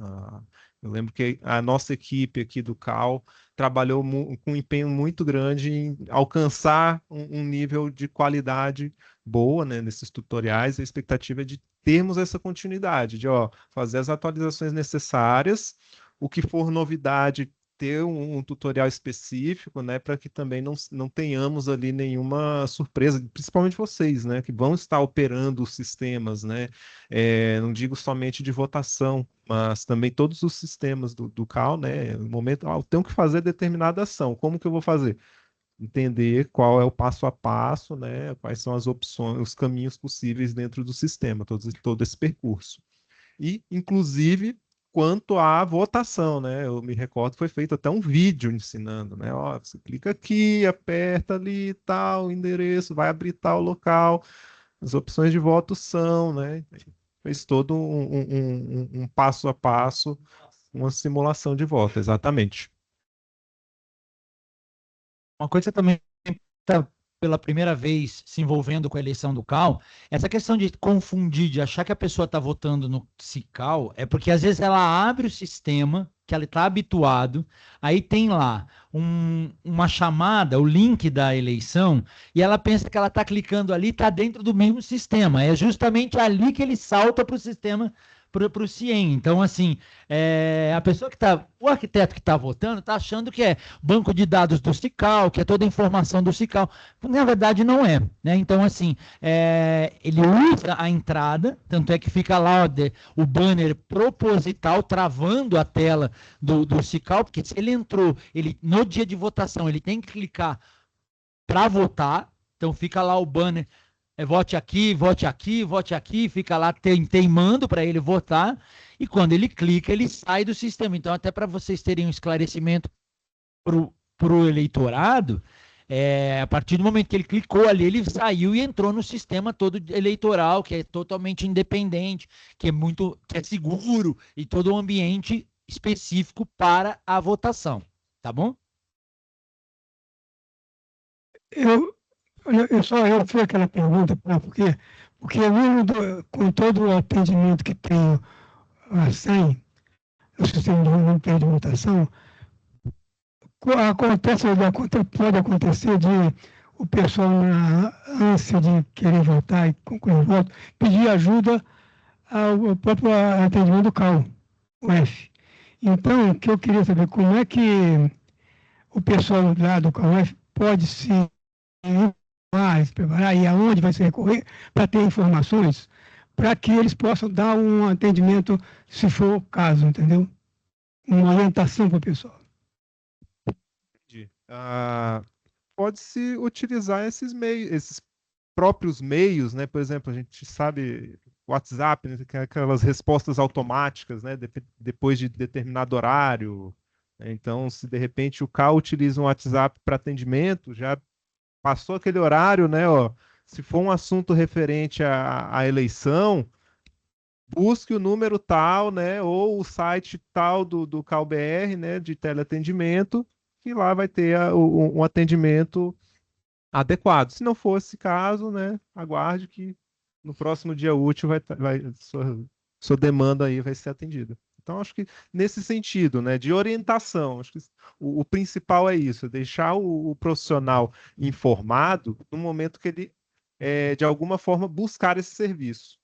Speaker 1: Eu lembro que a nossa equipe aqui do CAL trabalhou com um empenho muito grande em alcançar um nível de qualidade boa, né, nesses tutoriais. A expectativa é de termos essa continuidade, de fazer as atualizações necessárias, o que for novidade ter um tutorial específico, né, para que também não tenhamos ali nenhuma surpresa, principalmente vocês, né, que vão estar operando os sistemas, né, não digo somente de votação, mas também todos os sistemas do CAL, né, no momento, eu tenho que fazer determinada ação, como que eu vou fazer? Entender qual é o passo a passo, né, quais são as opções, os caminhos possíveis dentro do sistema, todo esse percurso. E, inclusive,
Speaker 5: quanto à votação, né? Eu me recordo que foi feito até um vídeo ensinando, né? Ó, você clica aqui, aperta ali, tal, endereço, vai abrir tal local, as opções de voto são, né? Fez todo um passo a passo, uma simulação de voto, exatamente.
Speaker 2: Uma coisa também está pela primeira vez se envolvendo com a eleição do CAL, essa questão de confundir, de achar que a pessoa está votando no CICAL, é porque às vezes ela abre o sistema, que ela está habituado, aí tem lá uma chamada, o link da eleição, e ela pensa que ela está clicando ali, está dentro do mesmo sistema. É justamente ali que ele salta para o sistema, para o CIEM. Então, assim, a pessoa que está, o arquiteto que está votando, está achando que é banco de dados do CICAL, que é toda a informação do CICAL. Na verdade, não é, né? Então, assim, ele usa a entrada, tanto é que fica lá o banner proposital travando a tela do CICAL, porque se ele entrou, no dia de votação, ele tem que clicar para votar, então fica lá o banner, vote aqui, vote aqui, vote aqui, fica lá teimando para ele votar, e quando ele clica, ele sai do sistema. Então, até para vocês terem um esclarecimento para o eleitorado, a partir do momento que ele clicou ali, ele saiu e entrou no sistema todo eleitoral, que é totalmente independente, que é seguro e todo um ambiente específico para a votação, tá bom?
Speaker 4: Eu fiz aquela pergunta, porque mesmo com todo o atendimento que tem a SEM, o sistema de votação, pode acontecer de o pessoal, na ânsia de querer votar e concluir o voto, pedir ajuda ao próprio atendimento do CAL, o F. Então, o que eu queria saber, como é que o pessoal lá do CAUF pode se preparar e aonde vai se recorrer para ter informações, para que eles possam dar um atendimento, se for o caso, entendeu? Uma orientação para o pessoal.
Speaker 5: Pode-se utilizar esses meios, esses próprios meios, né? Por exemplo, a gente sabe WhatsApp, né? Aquelas respostas automáticas, né? Depois de determinado horário. Então, se de repente o CAL utiliza um WhatsApp para atendimento, já passou aquele horário, né? Ó, se for um assunto referente à eleição, busque o número tal, né? Ou o site tal do CAL-BR, né? De teleatendimento, que lá vai ter um atendimento adequado. Se não for esse caso, né? Aguarde que no próximo dia útil sua demanda aí vai ser atendida. Então, acho que nesse sentido, né, de orientação, acho que o principal é isso, deixar o profissional informado no momento que ele, de alguma forma, buscar esse serviço.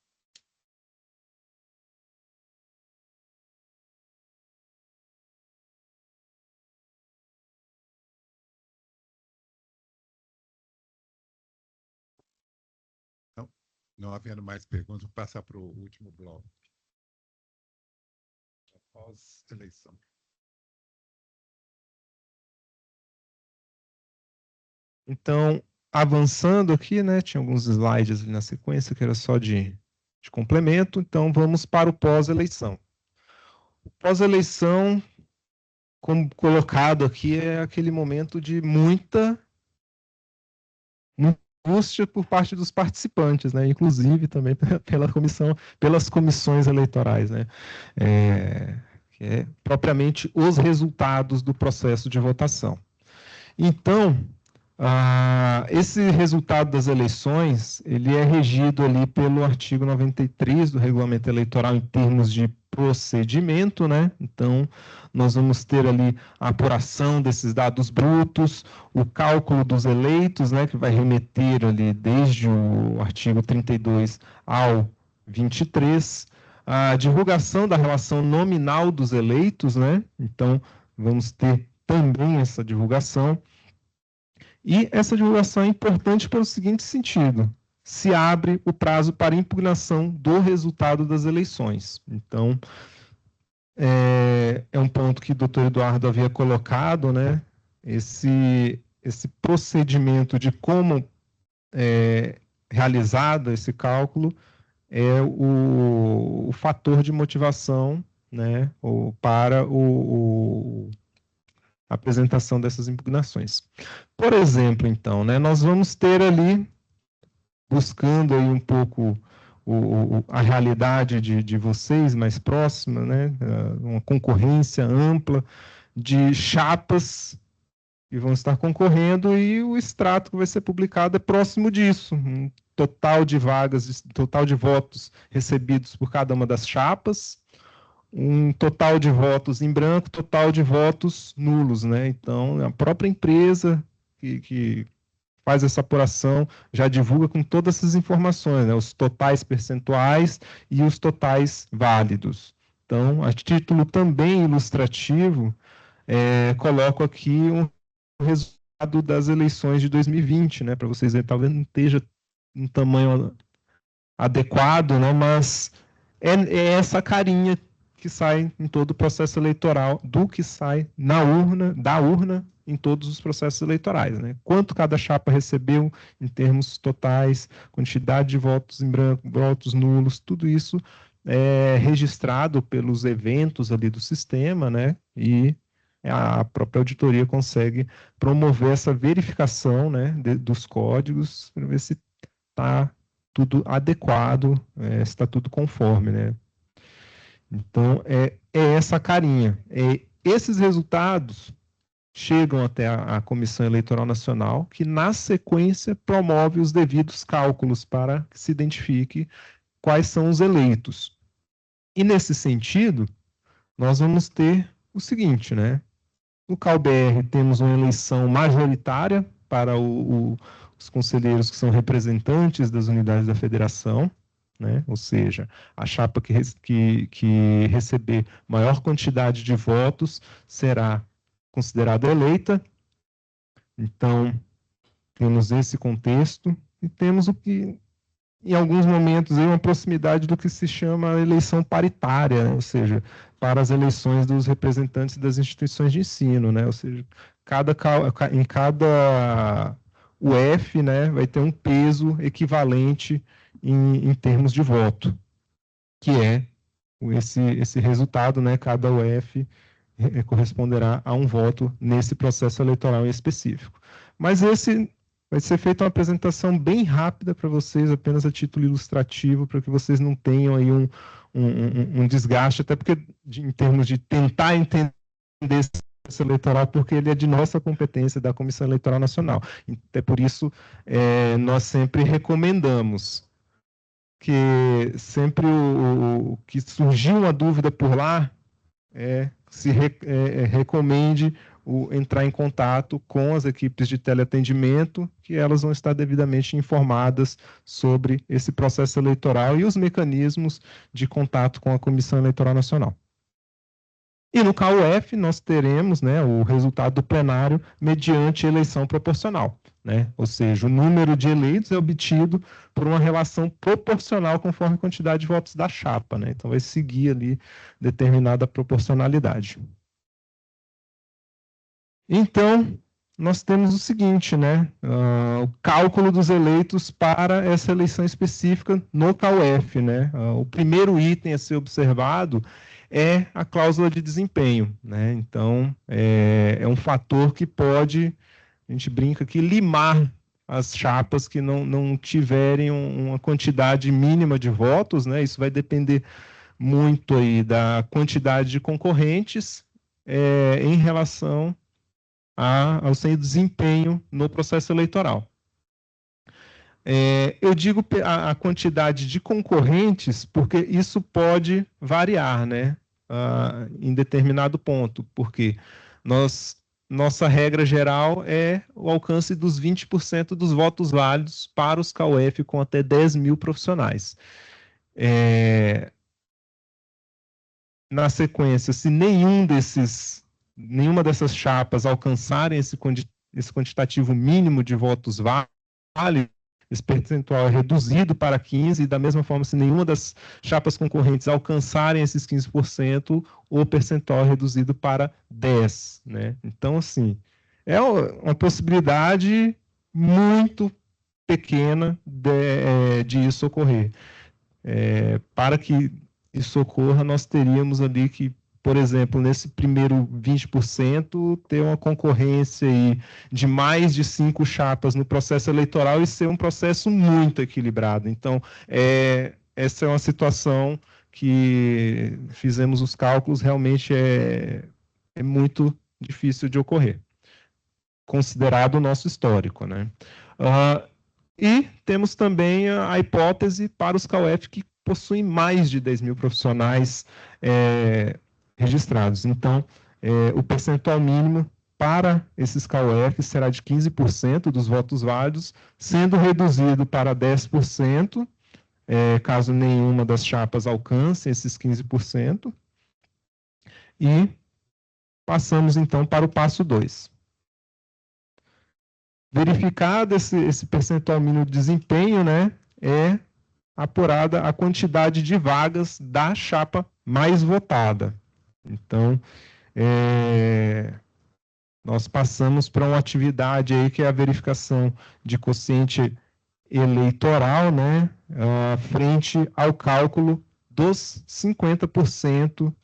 Speaker 6: Então, não havendo mais perguntas, vou passar para o último bloco. Pós-eleição.
Speaker 1: Então, avançando aqui, né, tinha alguns slides ali na sequência que era só de complemento, então vamos para o pós-eleição. O pós-eleição, como colocado aqui, é aquele momento de muita angústia por parte dos participantes, né, inclusive também pelas comissões eleitorais, né, que é propriamente os resultados do processo de votação. Então, esse resultado das eleições, ele é regido ali pelo artigo 93 do Regulamento Eleitoral em termos de procedimento, né? Então, nós vamos ter ali a apuração desses dados brutos, o cálculo dos eleitos, né? Que vai remeter ali desde o artigo 32 ao 23, a divulgação da relação nominal dos eleitos, né? Então, vamos ter também essa divulgação. E essa divulgação é importante pelo seguinte sentido: se abre o prazo para impugnação do resultado das eleições. Então, é um ponto que o doutor Eduardo havia colocado, né? Esse procedimento de como é realizado esse cálculo é o fator de motivação né, ou para a apresentação dessas impugnações. Por exemplo, então, né, nós vamos ter ali, buscando aí um pouco a realidade de vocês mais próxima, né, uma concorrência ampla de chapas que vão estar concorrendo, e o extrato que vai ser publicado é próximo disso, um total de vagas, total de votos recebidos por cada uma das chapas, um total de votos em branco, total de votos nulos, né? Então, a própria empresa que faz essa apuração já divulga com todas essas informações, né? Os totais percentuais e os totais válidos. Então, a título também ilustrativo, coloco aqui um resultado das eleições de 2020, né? Para vocês verem, talvez não esteja um tamanho adequado, né? Mas é essa carinha que sai em todo o processo eleitoral, do que sai da urna em todos os processos eleitorais, né? Quanto cada chapa recebeu em termos totais, quantidade de votos em branco, votos nulos, tudo isso é registrado pelos eventos ali do sistema, né? E a própria auditoria consegue promover essa verificação, né, dos códigos, para ver se está tudo adequado, se está tudo conforme, né? Então, é essa carinha. Esses resultados chegam até a Comissão Eleitoral Nacional, que, na sequência, promove os devidos cálculos para que se identifique quais são os eleitos. E, nesse sentido, nós vamos ter o seguinte, né? No CAU-BR temos uma eleição majoritária para os conselheiros que são representantes das unidades da federação, né? Ou seja, a chapa que receber maior quantidade de votos será considerada eleita. Então, temos esse contexto e temos o que, em alguns momentos, uma proximidade do que se chama eleição paritária, né? Ou seja, para as eleições dos representantes das instituições de ensino, né? Ou seja, em cada UF, né, vai ter um peso equivalente em termos de voto, que é esse resultado, né? Cada UF corresponderá a um voto nesse processo eleitoral em específico. Mas vai ser feita uma apresentação bem rápida para vocês, apenas a título ilustrativo, para que vocês não tenham aí um desgaste, até porque, em termos de tentar entender esse processo eleitoral, porque ele é de nossa competência, da Comissão Eleitoral Nacional. Até por isso, nós sempre recomendamos que sempre que surgiu uma dúvida por lá, recomende entrar em contato com as equipes de teleatendimento, que elas vão estar devidamente informadas sobre esse processo eleitoral e os mecanismos de contato com a Comissão Eleitoral Nacional. E no CAU-F nós teremos, né, o resultado do plenário mediante eleição proporcional, né? Ou seja, o número de eleitos é obtido por uma relação proporcional conforme a quantidade de votos da chapa, né? Então vai seguir ali determinada proporcionalidade. Então, nós temos o seguinte, né? O cálculo dos eleitos para essa eleição específica no CAU-F, né? O primeiro item a ser observado é a cláusula de desempenho, né? Então, é um fator que pode, a gente brinca aqui, limar as chapas que não tiverem uma quantidade mínima de votos, né? Isso vai depender muito aí da quantidade de concorrentes em relação ao seu desempenho no processo eleitoral. Eu digo a quantidade de concorrentes porque isso pode variar, né? Em determinado ponto, porque nossa regra geral é o alcance dos 20% dos votos válidos para os CAU-F com até 10 mil profissionais. Na sequência, se nenhuma dessas chapas alcançarem esse quantitativo mínimo de votos válidos, esse percentual é reduzido para 15%, e da mesma forma, se nenhuma das chapas concorrentes alcançarem esses 15%, o percentual é reduzido para 10%, né? Então, assim, é uma possibilidade muito pequena de isso ocorrer. Para que isso ocorra, nós teríamos ali que, por exemplo, nesse primeiro 20%, ter uma concorrência aí de mais de 5 chapas no processo eleitoral e ser um processo muito equilibrado. Então, essa é uma situação que fizemos os cálculos, realmente é muito difícil de ocorrer, considerado o nosso histórico, né? E temos também a hipótese para os CAUEF que possuem mais de 10 mil profissionais registrados. Então, o percentual mínimo para esses CAUEF será de 15% dos votos válidos, sendo reduzido para 10%, caso nenhuma das chapas alcance esses 15%. E passamos, então, para o passo 2. Verificado esse percentual mínimo de desempenho, né, é apurada a quantidade de vagas da chapa mais votada. Então, nós passamos para uma atividade aí que é a verificação de quociente eleitoral, né, frente ao cálculo dos 50%,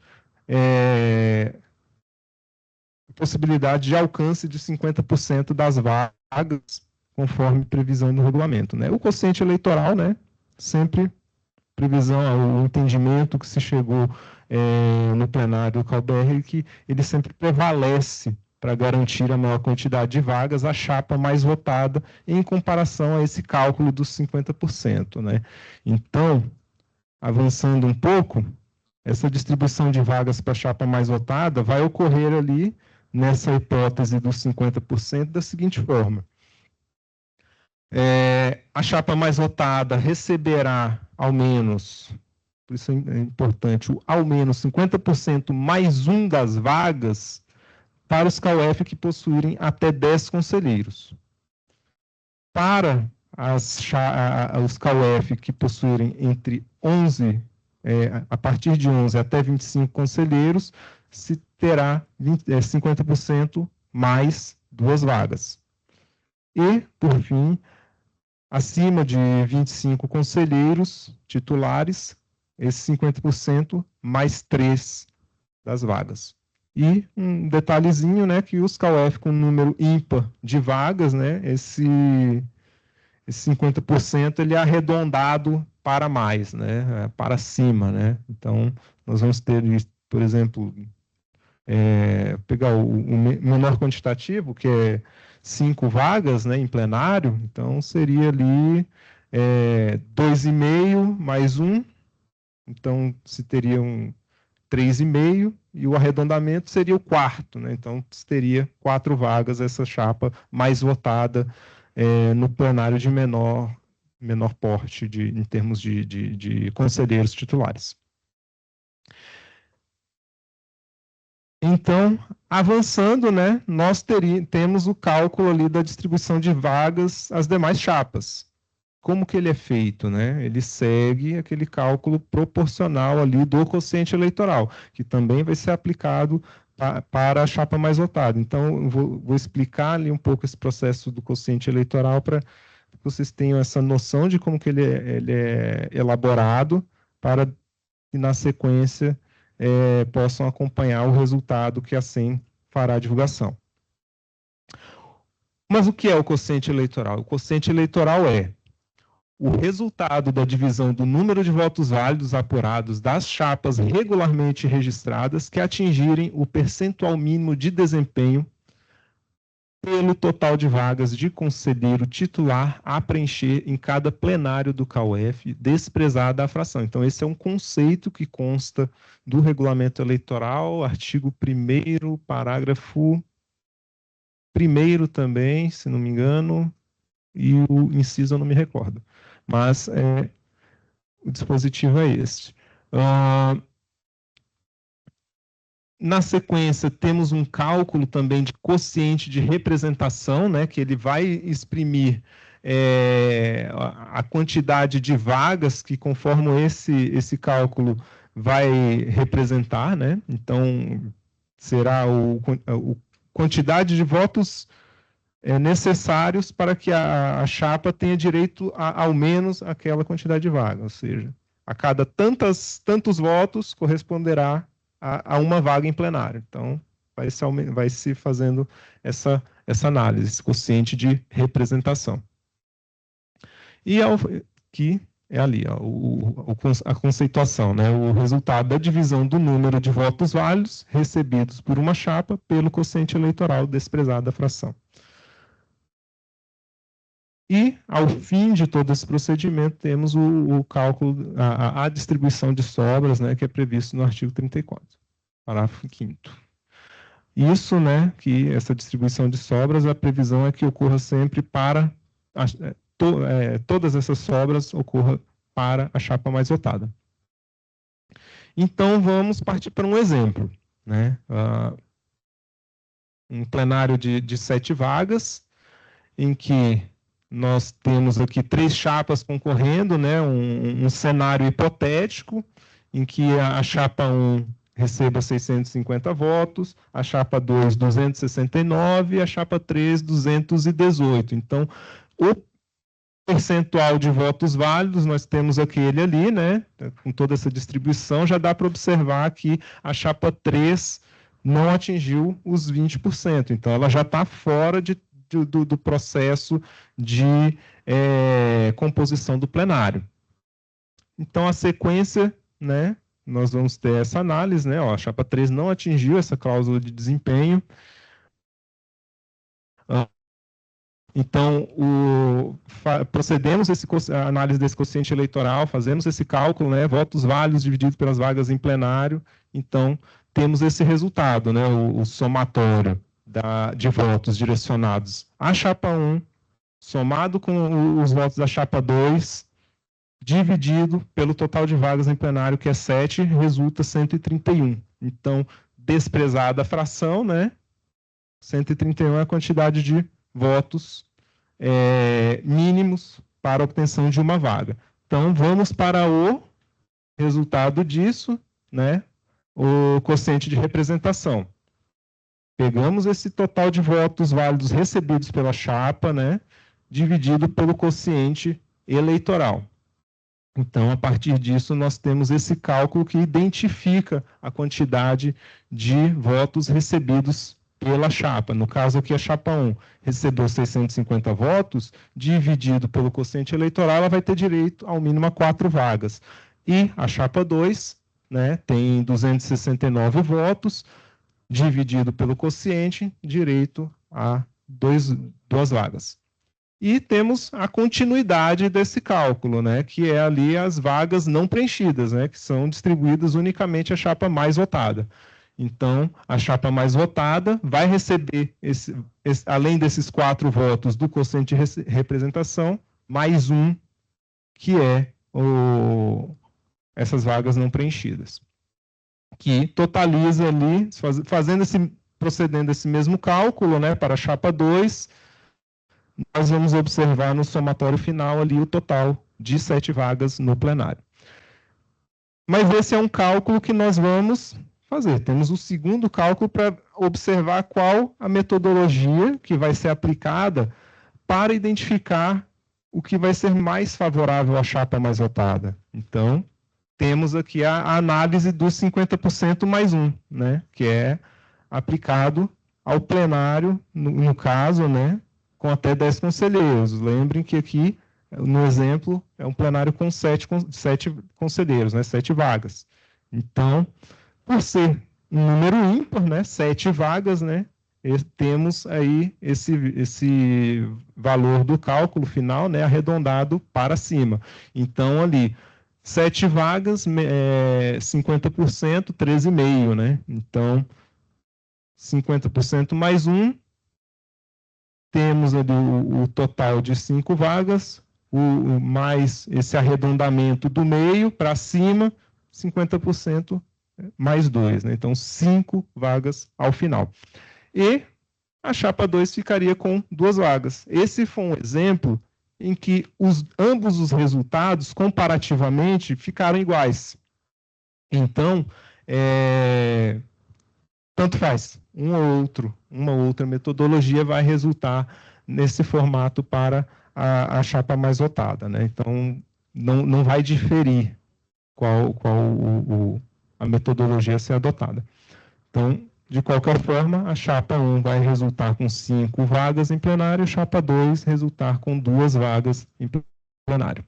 Speaker 1: possibilidade de alcance de 50% das vagas, conforme previsão do regulamento, né? O quociente eleitoral, né, sempre previsão, o entendimento que se chegou no plenário do CalBR, que ele sempre prevalece para garantir a maior quantidade de vagas, a chapa mais votada, em comparação a esse cálculo dos 50%, né? Então, avançando um pouco, essa distribuição de vagas para a chapa mais votada vai ocorrer ali, nessa hipótese dos 50%, da seguinte forma. A chapa mais votada receberá ao menos, por isso é importante, ao menos 50% mais um das vagas para os CAUEF que possuírem até 10 conselheiros. Para os CAUEF que possuírem entre 11, a partir de 11 até 25 conselheiros, se terá 50% mais 2 vagas. E, por fim, acima de 25 conselheiros titulares, esse 50% mais 3 das vagas. E um detalhezinho, né, que os CAUEF com número ímpar de vagas, né, esse 50% ele é arredondado para mais, né, para cima, né. Então, nós vamos ter, por exemplo, pegar o menor quantitativo, que é 5 vagas, né, em plenário, então seria ali 2,5 mais 1, então se teria 3,5, e o arredondamento seria o quarto, né, então teria 4 vagas essa chapa mais votada no plenário de menor porte em termos de conselheiros titulares. Então, avançando, né, nós temos o cálculo ali da distribuição de vagas às demais chapas. Como que ele é feito, né? Ele segue aquele cálculo proporcional ali do quociente eleitoral, que também vai ser aplicado para a chapa mais votada. Então, eu vou explicar ali um pouco esse processo do quociente eleitoral para que vocês tenham essa noção de como que ele é elaborado, para que na sequência possam acompanhar o resultado que a SEM fará a divulgação. Mas o que é o quociente eleitoral? O quociente eleitoral é o resultado da divisão do número de votos válidos apurados das chapas regularmente registradas que atingirem o percentual mínimo de desempenho pelo total de vagas de conselheiro titular a preencher em cada plenário do CAUEF, desprezada a fração. Então, esse é um conceito que consta do regulamento eleitoral, artigo 1º, parágrafo 1º também, se não me engano, e o inciso eu não me recordo. Mas o dispositivo é este. Na sequência, temos um cálculo também de quociente de representação, né, que ele vai exprimir a quantidade de vagas que, conforme esse cálculo, vai representar, né? Então, será a quantidade de votos necessários para que a chapa tenha direito a ao menos aquela quantidade de vagas, ou seja,
Speaker 5: a cada tantos votos corresponderá a uma vaga em plenário. Então, vai se fazendo essa análise, esse quociente de representação. E que é ali, ó, a conceituação, né? O resultado da divisão do número de votos válidos recebidos por uma chapa pelo quociente eleitoral desprezado da fração. E, ao fim de todo esse procedimento, temos o cálculo, a distribuição de sobras, né, que é previsto no artigo 34, parágrafo 5º. Isso, né, que essa distribuição de sobras, a previsão é que ocorra sempre para, todas essas sobras ocorram para a chapa mais votada. Então, vamos partir para um exemplo, né? Um plenário de 7 vagas, em que nós temos aqui 3 chapas concorrendo, né? Um cenário hipotético, em que a chapa 1 receba 650 votos, a chapa 2, 269, e a chapa 3, 218. Então, o percentual de votos válidos, nós temos aquele ali, né? Com toda essa distribuição, já dá para observar que a chapa 3 não atingiu os 20%. Então, ela já está fora do processo de composição do plenário. Então, a sequência, né? Nós vamos ter essa análise, né? Ó, a chapa 3 não atingiu essa cláusula de desempenho. Então, procedemos a análise desse quociente eleitoral, fazemos esse cálculo, né? Votos válidos divididos pelas vagas em plenário. Então, temos esse resultado, né? O somatório de votos direcionados à chapa 1, somado com os votos da chapa 2, dividido pelo total de vagas em plenário, que é 7, resulta 131. Então, desprezada a fração, né? 131 é a quantidade de votos mínimos para a obtenção de uma vaga. Então, vamos para o resultado disso, né? O quociente de representação. Pegamos esse total de votos válidos recebidos pela chapa, né? Dividido pelo quociente eleitoral. Então, a partir disso, nós temos esse cálculo que identifica a quantidade de votos recebidos pela chapa. No caso aqui, a chapa 1 recebeu 650 votos, dividido pelo quociente eleitoral, ela vai ter direito ao mínimo a 4 vagas. E a chapa 2, né, tem 269 votos, dividido pelo quociente, direito a 2 vagas. E temos a continuidade desse cálculo, né, que é ali as vagas não preenchidas, né, que são distribuídas unicamente à chapa mais votada. Então, a chapa mais votada vai receber, além desses 4 votos do quociente de representação, mais um, que é essas vagas não preenchidas. Que totaliza ali, procedendo esse mesmo cálculo, né, para a chapa 2, nós vamos observar no somatório final ali o total de 7 vagas no plenário. Mas esse é um cálculo que nós vamos fazer. Temos o segundo cálculo para observar qual a metodologia que vai ser aplicada para identificar o que vai ser mais favorável à chapa mais votada. Então, temos aqui a análise dos 50% mais 1, né, que é aplicado ao plenário, no caso, né, com até 10 conselheiros. Lembrem que aqui, no exemplo, é um plenário com 7 conselheiros, né, 7 vagas. Então, por ser um número ímpar, né, 7 vagas, né, temos aí esse valor do cálculo final, né, arredondado para cima. Então, ali, 7 vagas, 50%, 13,5, né? Então, 50% mais 1, temos ali o total de 5 vagas, mais esse arredondamento do meio para cima, 50% mais 2, né? Então, 5 vagas ao final. E a chapa 2 ficaria com 2 vagas. Esse foi um exemplo em que ambos os resultados, comparativamente, ficaram iguais. Então, tanto faz. Uma outra metodologia vai resultar nesse formato para a chapa mais votada, né? Então, não vai diferir
Speaker 1: qual a metodologia a ser adotada. Então, de qualquer forma, a chapa 1 vai resultar com 5 vagas em plenário, a chapa 2 resultar com 2 vagas em plenário.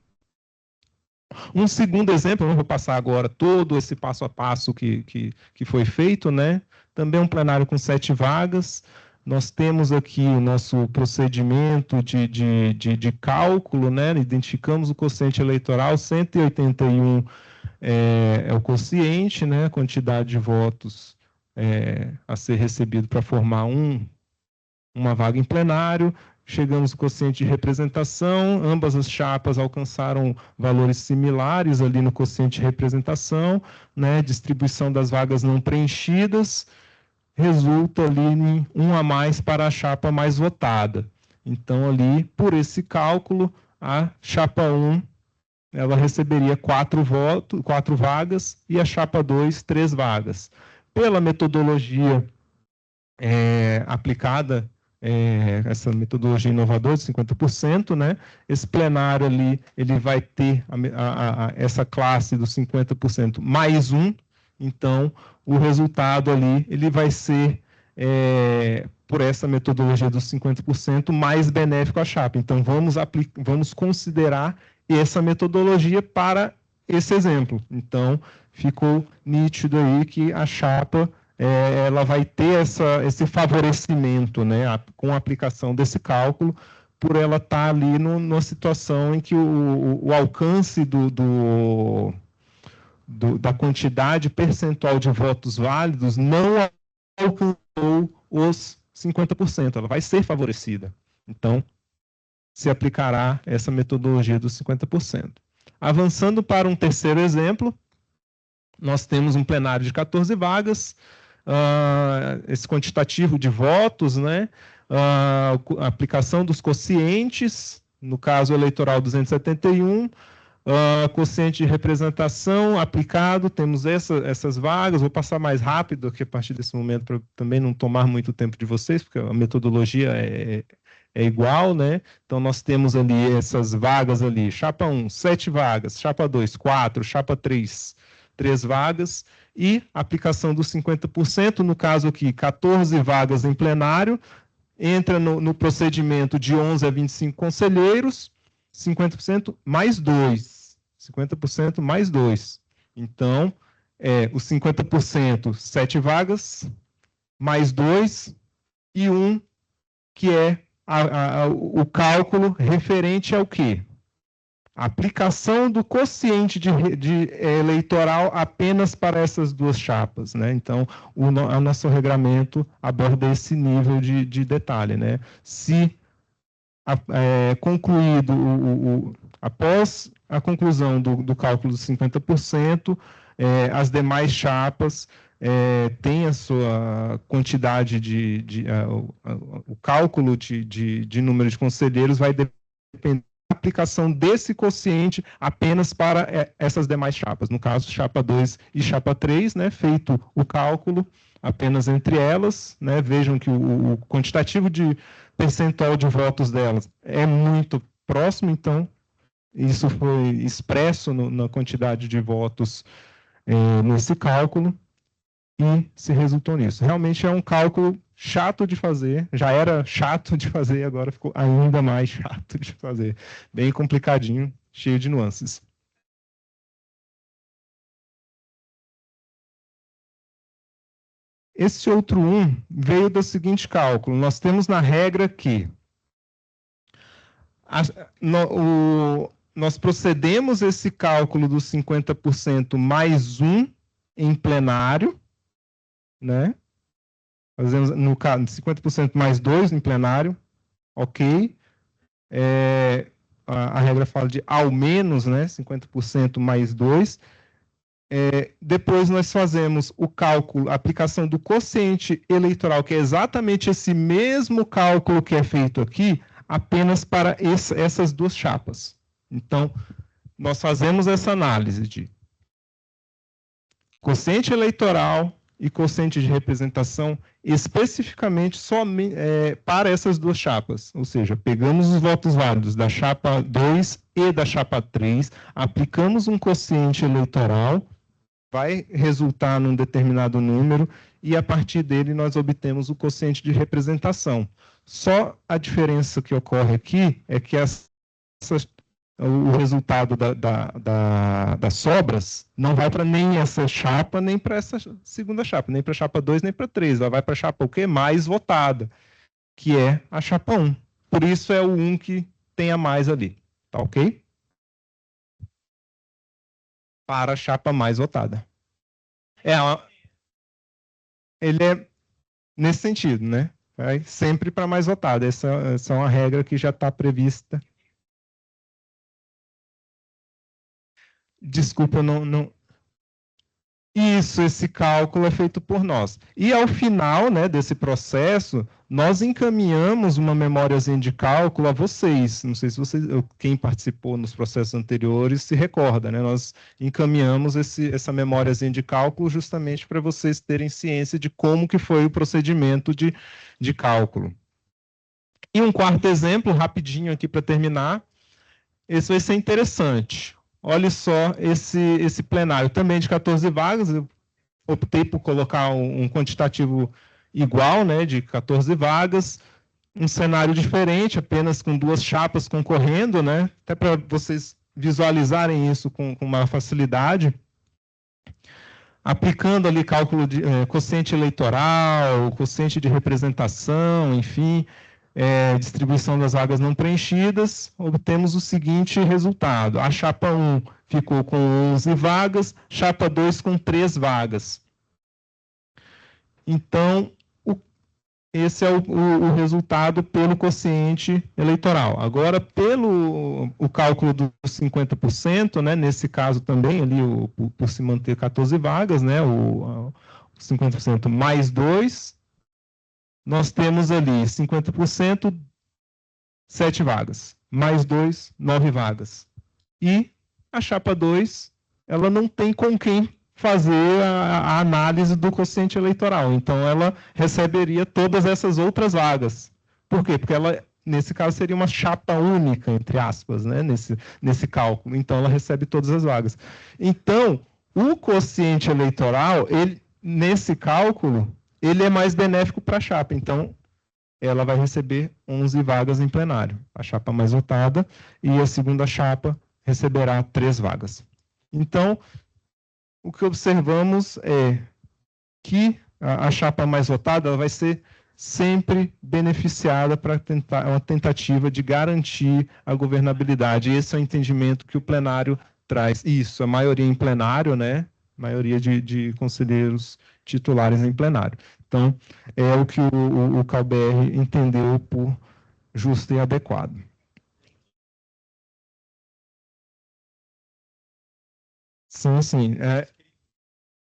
Speaker 1: Um segundo exemplo, eu não vou passar agora todo esse passo a passo que foi feito, né? Também um plenário com 7 vagas. Nós temos aqui o nosso procedimento de cálculo, né? Identificamos o quociente eleitoral, 181 é o quociente, né? A quantidade de votos a ser recebido para formar uma vaga em plenário. Chegamos ao quociente de representação, ambas as chapas alcançaram valores similares ali no quociente de representação, né? Distribuição das vagas não preenchidas, resulta ali em 1 a mais para a chapa mais votada. Então, ali, por esse cálculo, a chapa 1 ela receberia 4 vagas e a chapa 2, 3 vagas. Pela metodologia aplicada, essa metodologia inovadora de 50%, né? Esse plenário ali, ele vai ter essa classe dos 50% mais 1, então o resultado ali, ele vai ser, por essa metodologia dos 50%, mais benéfico à chapa. Então vamos considerar essa metodologia para esse exemplo. Então ficou nítido aí que a chapa ela vai ter esse favorecimento, né, com a aplicação desse cálculo, por ela estar ali numa situação em que o alcance da quantidade percentual de votos válidos não alcançou os 50%, ela vai ser favorecida. Então, se aplicará essa metodologia dos 50%. Avançando para um terceiro exemplo, nós temos um plenário de 14 vagas, esse quantitativo de votos, né? A aplicação dos quocientes, no caso eleitoral 271, quociente de representação aplicado, temos essas vagas. Vou passar mais rápido aqui a partir desse momento para também não tomar muito tempo de vocês, porque a metodologia é igual, né? Então nós temos ali essas vagas ali, chapa 1, 7 vagas, chapa 2, 4, chapa 3, 3 vagas, e aplicação dos 50%, no caso aqui, 14 vagas em plenário, entra no procedimento de 11 a 25 conselheiros, 50% mais 2. 50% mais 2. Então, os 50%, 7 vagas, mais 2, e 1, que é o cálculo referente ao quê? A aplicação do quociente eleitoral apenas para essas duas chapas, né? Então, o nosso regramento aborda esse nível de detalhe, né? Se concluído após a conclusão do cálculo dos 50%, as demais chapas têm a sua quantidade o cálculo de número de conselheiros vai depender da aplicação desse quociente apenas para essas demais chapas. No caso, chapa 2 e chapa 3, né, feito o cálculo apenas entre elas, né, vejam que o quantitativo de percentual de votos delas é muito próximo, então isso foi expresso na quantidade de votos nesse cálculo e se resultou nisso. Realmente é um cálculo chato de fazer, já era chato de fazer, agora ficou ainda mais chato de fazer. Bem complicadinho, cheio de nuances. Esse outro 1 veio do seguinte cálculo. Nós temos na regra que nós procedemos esse cálculo dos 50% mais 1 em plenário, né? Fazemos, no caso, 50% mais 2 em plenário, ok. A regra fala de ao menos, né? 50% mais 2. Depois nós fazemos o cálculo, a aplicação do quociente eleitoral, que é exatamente esse mesmo cálculo que é feito aqui, apenas para essas duas chapas. Então, nós fazemos essa análise de quociente eleitoral e quociente de representação especificamente somente para essas duas chapas. Ou seja, pegamos os votos válidos da chapa 2 e da chapa 3, aplicamos um quociente eleitoral, vai resultar num determinado número, e a partir dele nós obtemos o quociente de representação. Só a diferença que ocorre aqui é que o resultado das sobras não vai para nem essa chapa, nem para essa segunda chapa, nem para a chapa 2, nem para 3. Ela vai para a chapa o quê? Mais votada, que é a chapa 1. Por isso é o 1 que tem a mais ali. Tá ok? Para a chapa mais votada. Ele é nesse sentido, né? Vai sempre para mais votada. Essa é uma regra que já está prevista. Desculpa, não. Isso, esse cálculo é feito por nós. E ao final, né, desse processo, nós encaminhamos uma memóriazinha de cálculo a vocês. Não sei se quem participou nos processos anteriores se recorda, né? Nós encaminhamos essa memóriazinha de cálculo justamente para vocês terem ciência de como que foi o procedimento de cálculo. E um quarto exemplo, rapidinho aqui para terminar. Esse vai ser interessante. Olha só esse plenário também de 14 vagas. Eu optei por colocar um quantitativo igual, né, de 14 vagas, um cenário diferente, apenas com duas chapas concorrendo, né, até para vocês visualizarem isso com maior facilidade. Aplicando ali cálculo de quociente eleitoral, quociente de representação, enfim, distribuição das vagas não preenchidas, obtemos o seguinte resultado. A chapa 1 ficou com 11 vagas, chapa 2 com 3 vagas. Então, esse é o resultado pelo quociente eleitoral. Agora, pelo o cálculo dos 50%, né, nesse caso também, ali, por se manter 14 vagas, né, o 50% mais 2, nós temos ali 50%, 7 vagas, mais 2, 9 vagas. E a chapa 2, ela não tem com quem fazer a análise do quociente eleitoral. Então, ela receberia todas essas outras vagas. Por quê? Porque ela, nesse caso, seria uma chapa única, entre aspas, né? nesse cálculo. Então, ela recebe todas as vagas. Então, o quociente eleitoral, nesse cálculo, ele é mais benéfico para a chapa. Então, ela vai receber 11 vagas em plenário. A chapa mais votada, e a segunda chapa receberá 3 vagas. Então, o que observamos é que a chapa mais votada ela vai ser sempre beneficiada para tentar uma tentativa de garantir a governabilidade. Esse é o entendimento que o plenário traz. Isso, a maioria em plenário, né? Maioria de conselheiros titulares em plenário. Então, é o que o CalBR entendeu por justo e adequado. Sim.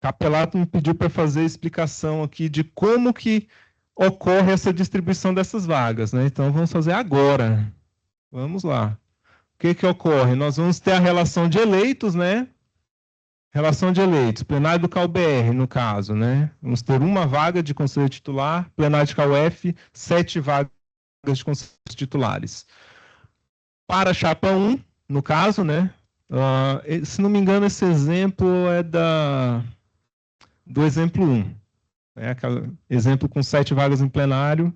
Speaker 1: Capelato me pediu para fazer a explicação aqui de como que ocorre essa distribuição dessas vagas, né? Então, vamos fazer agora. Vamos lá. O que ocorre? Nós vamos ter a relação de eleitos, né? Relação de eleitos, plenário do CalBR, no caso, né? Vamos ter uma vaga de conselheiro titular, plenário de CalUF, 7 vagas de conselheiros titulares. Para a chapa 1, no caso, né? Se não me engano, esse exemplo é do exemplo 1. Né? Exemplo com 7 vagas em plenário,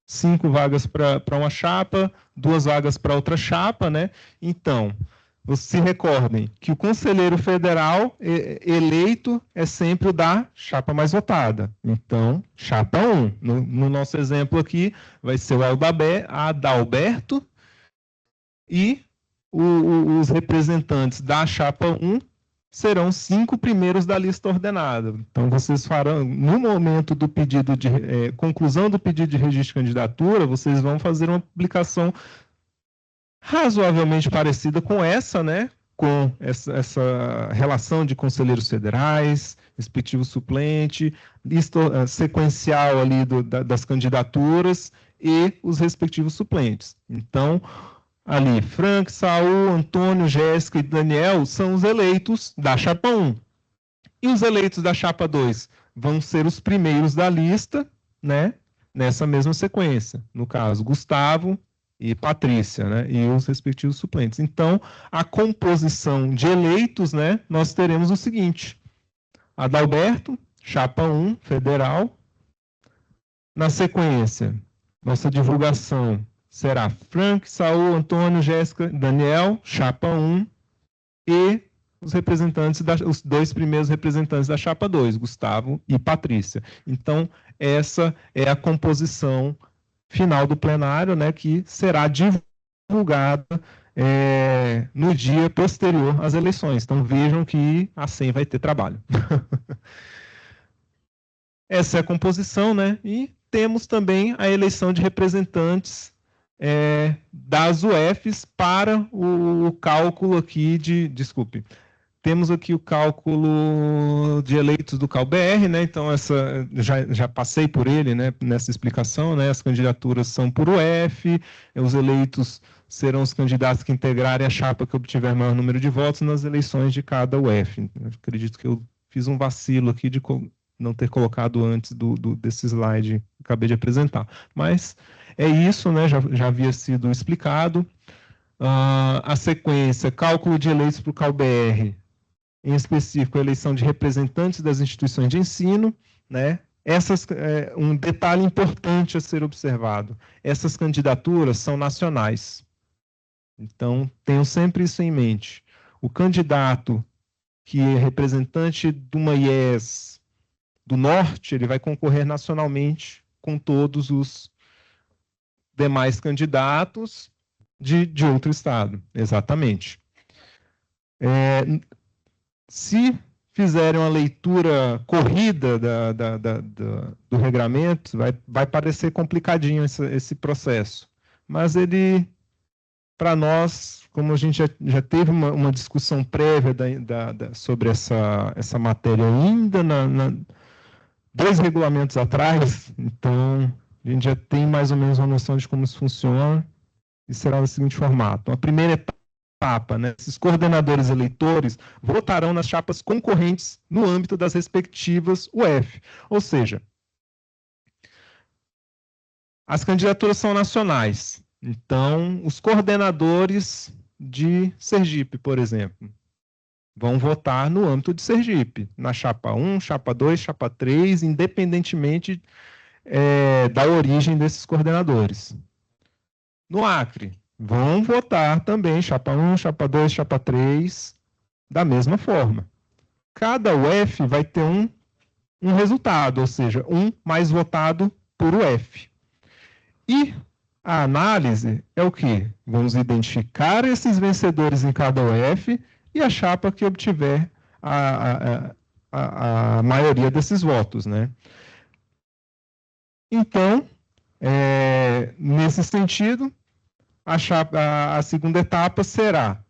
Speaker 1: 5 vagas para uma chapa, 2 vagas para outra chapa, né? Então, vocês se recordem que o conselheiro federal eleito é sempre o da chapa mais votada. Então, chapa 1. No nosso exemplo aqui, vai ser o Adalberto e os representantes da chapa 1 serão 5 primeiros da lista ordenada. Então, vocês farão, no momento do pedido de conclusão do pedido de registro de candidatura, vocês vão fazer uma publicação razoavelmente parecida com essa, né? Com essa relação de conselheiros federais, respectivo suplente, lista sequencial ali das candidaturas e os respectivos suplentes. Então, ali, Frank, Saul, Antônio, Jéssica e Daniel são os eleitos da chapa 1. E os eleitos da chapa 2? vão ser os primeiros da lista, né, nessa mesma sequência. No caso, Gustavo e Patrícia, né, e os respectivos suplentes. Então, a composição de eleitos, né, nós teremos o seguinte: Adalberto, chapa 1, federal. Na sequência, nossa divulgação será Frank, Saul, Antônio, Jéssica, Daniel, chapa 1, e os dois primeiros representantes da chapa 2, Gustavo e Patrícia. Então, essa é a composição final do plenário, né, que será divulgada no dia posterior às eleições. Então, vejam que a SEM vai ter trabalho. Essa é a composição, né? E temos também a eleição de representantes das UFs para o cálculo aqui desculpe, temos aqui o cálculo de eleitos do CalBR, né? Então, já passei por ele, né, nessa explicação, né? As candidaturas são por UF, os eleitos serão os candidatos que integrarem a chapa que obtiver maior número de votos nas eleições de cada UF. Eu acredito que eu fiz um vacilo aqui de não ter colocado antes desse slide que acabei de apresentar. Mas é isso, né? Já havia sido explicado. A sequência, cálculo de eleitos para o CalBR, em específico, a eleição de representantes das instituições de ensino, né? Um detalhe importante a ser observado: essas candidaturas são nacionais. Então, tenham sempre isso em mente. O candidato que é representante de uma IES do Norte, ele vai concorrer nacionalmente com todos os demais candidatos de outro estado. Exatamente. Se fizerem uma leitura corrida do regramento, vai parecer complicadinho esse processo. Mas ele, para nós, como a gente já teve uma discussão prévia sobre essa matéria ainda 2 regulamentos atrás, então a gente já tem mais ou menos uma noção de como isso funciona, e será no seguinte formato. A primeira etapa, né, esses coordenadores eleitores votarão nas chapas concorrentes no âmbito das respectivas UF. Ou seja, as candidaturas são nacionais. Então, os coordenadores de Sergipe, por exemplo, vão votar no âmbito de Sergipe, na chapa 1, chapa 2, chapa 3, independentemente da origem desses coordenadores. No Acre, vão votar também chapa 1, chapa 2, chapa 3, da mesma forma. Cada UF vai ter um resultado, ou seja, um mais votado por UF. E a análise é o quê? Vamos identificar esses vencedores em cada UF e a chapa que obtiver a maioria desses votos, né? Então, nesse sentido, a segunda etapa será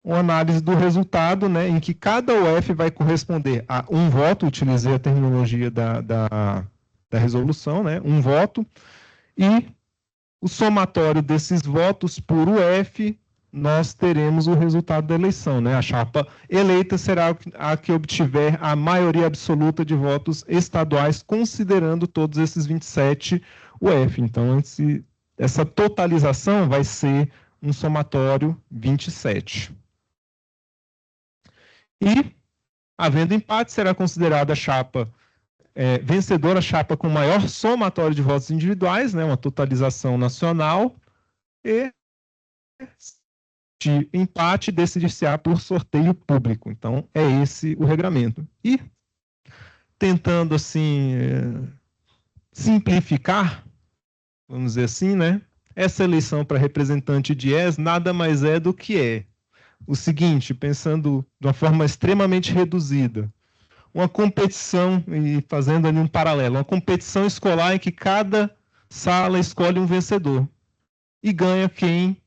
Speaker 1: uma análise do resultado, né, em que cada UF vai corresponder a um voto, utilizei a terminologia da resolução, né, um voto, e o somatório desses votos por UF, nós teremos o resultado da eleição, né? A chapa eleita será a que obtiver a maioria absoluta de votos estaduais, considerando todos esses 27 UF. Então, essa totalização vai ser um somatório 27. E, havendo empate, será considerada a chapa vencedora, a chapa com maior somatório de votos individuais, né? Uma totalização nacional, e de empate decidir-se-á por sorteio público. Então, é esse o regramento. E, tentando, assim, simplificar, vamos dizer assim, né? Essa eleição para representante de IES nada mais é do que o seguinte, pensando de uma forma extremamente reduzida, uma competição, e fazendo ali um paralelo, uma competição escolar em que cada sala escolhe um vencedor e ganha quem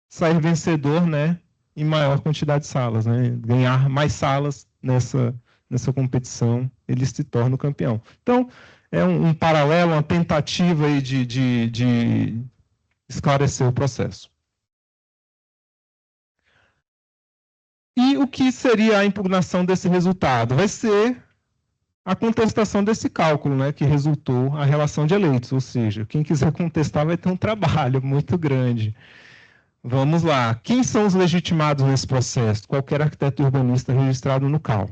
Speaker 1: sair vencedor, né, em maior quantidade de salas, né, ganhar mais salas nessa competição, ele se torna o campeão. Então, é um paralelo, uma tentativa aí de esclarecer o processo. E o que seria a impugnação desse resultado? Vai ser a contestação desse cálculo, né, que resultou a relação de eleitos, ou seja, quem quiser contestar vai ter um trabalho muito grande. Vamos lá. Quem são os legitimados nesse processo? Qualquer arquiteto urbanista registrado no CAL.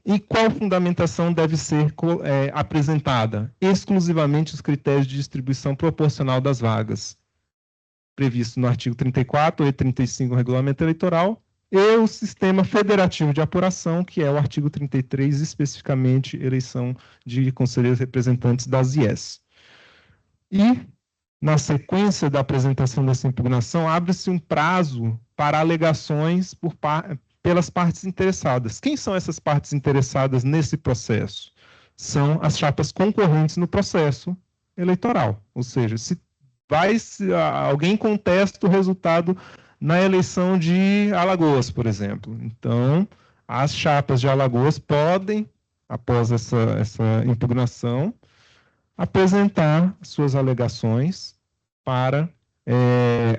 Speaker 1: E qual fundamentação deve ser apresentada? Exclusivamente os critérios de distribuição proporcional das vagas, previsto no artigo 34 e 35 do Regulamento Eleitoral, e o sistema federativo de apuração, que é o artigo 33, especificamente eleição de conselheiros representantes das IES. E, na sequência da apresentação dessa impugnação, abre-se um prazo para alegações pelas partes interessadas. Quem são essas partes interessadas nesse processo? São as chapas concorrentes no processo eleitoral. Ou seja, se alguém contesta o resultado na eleição de Alagoas, por exemplo. Então, as chapas de Alagoas podem, após essa impugnação, apresentar suas alegações para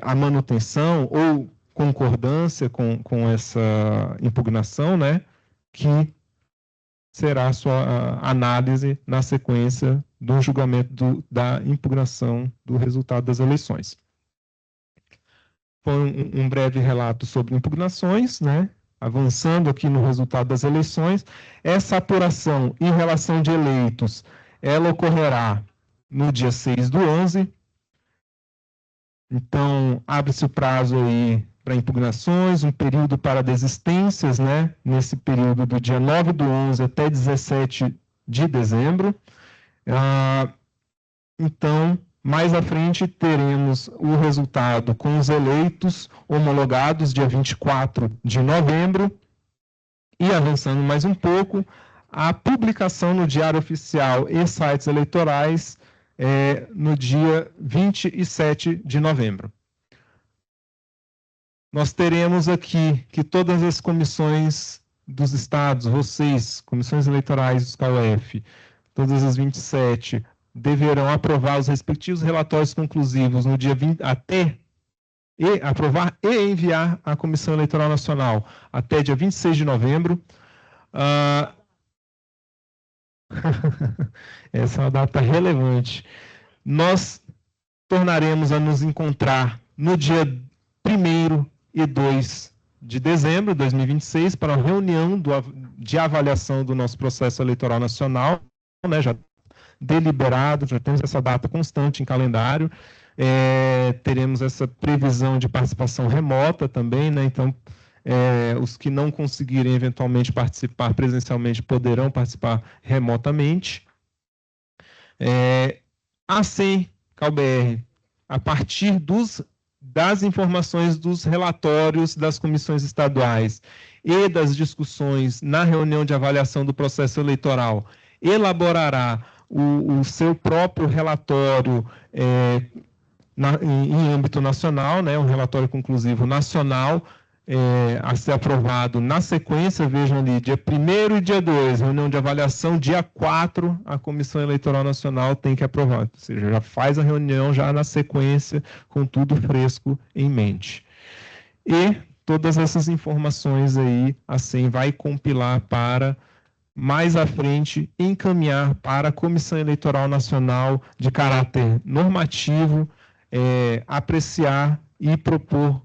Speaker 1: a manutenção ou concordância com essa impugnação, né, que será a sua análise na sequência do julgamento da impugnação do resultado das eleições. Foi um breve relato sobre impugnações, né? Avançando aqui no resultado das eleições. Essa apuração em relação de eleitos, ela ocorrerá no dia 6/11. Então, abre-se o prazo aí para impugnações, um período para desistências, né? Nesse período do dia 9/11 até 17 de dezembro. Então, mais à frente, teremos o resultado com os eleitos homologados, dia 24 de novembro. E, avançando mais um pouco, a publicação no Diário Oficial e sites eleitorais no dia 27 de novembro. Nós teremos aqui que todas as comissões dos estados, vocês, comissões eleitorais dos CAUF, todas as 27, deverão aprovar os respectivos relatórios conclusivos no dia 20, aprovar e enviar à Comissão Eleitoral Nacional até dia 26 de novembro. Essa é uma data relevante. Nós tornaremos a nos encontrar no dia 1º e 2 de dezembro de 2026 para a reunião de avaliação do nosso processo eleitoral nacional, né, já deliberado, já temos essa data constante em calendário, teremos essa previsão de participação remota também, né? Então, os que não conseguirem eventualmente participar presencialmente poderão participar remotamente. Assim, CalBR, a partir das informações dos relatórios das comissões estaduais e das discussões na reunião de avaliação do processo eleitoral, elaborará o seu próprio relatório em âmbito nacional, né, um relatório conclusivo nacional, a ser aprovado na sequência, vejam ali, dia 1º e dia 2, reunião de avaliação, dia 4, a Comissão Eleitoral Nacional tem que aprovar, ou seja, já faz a reunião já na sequência, com tudo fresco em mente. E todas essas informações aí, assim, vai compilar para mais à frente, encaminhar para a Comissão Eleitoral Nacional de caráter normativo, apreciar e propor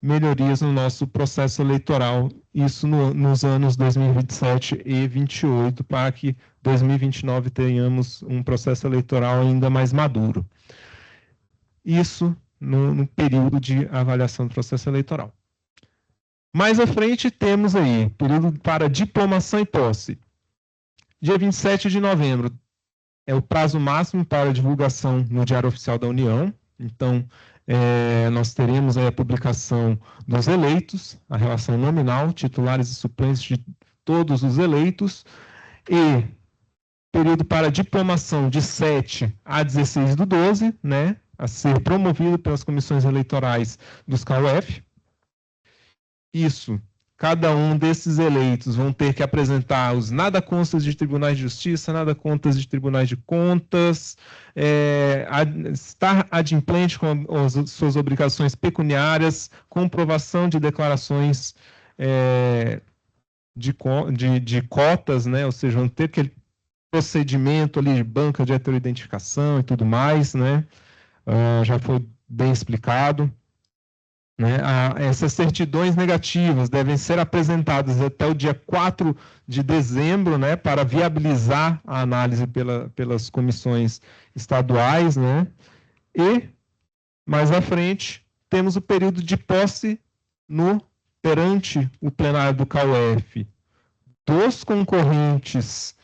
Speaker 1: melhorias no nosso processo eleitoral, isso nos anos 2027 e 2028, para que 2029 tenhamos um processo eleitoral ainda mais maduro. Isso no período de avaliação do processo eleitoral. Mais à frente temos aí, período para diplomação e posse. Dia 27 de novembro é o prazo máximo para divulgação no Diário Oficial da União. Então, nós teremos aí a publicação dos eleitos, a relação nominal, titulares e suplentes de todos os eleitos, e período para diplomação de 7 a 16/12, né, a ser promovido pelas comissões eleitorais dos CAUF. Isso, cada um desses eleitos vão ter que apresentar os nada constas de tribunais de justiça, nada contas de tribunais de contas, estar adimplente com as suas obrigações pecuniárias, comprovação de declarações de cotas, né? Ou seja, vão ter aquele procedimento ali de banca de heteroidentificação e tudo mais, né? Já foi bem explicado. Né? Essas certidões negativas devem ser apresentadas até o dia 4 de dezembro, né, para viabilizar a análise pelas comissões estaduais, né? E, mais à frente, temos o período de posse perante o plenário do CAUF dos concorrentes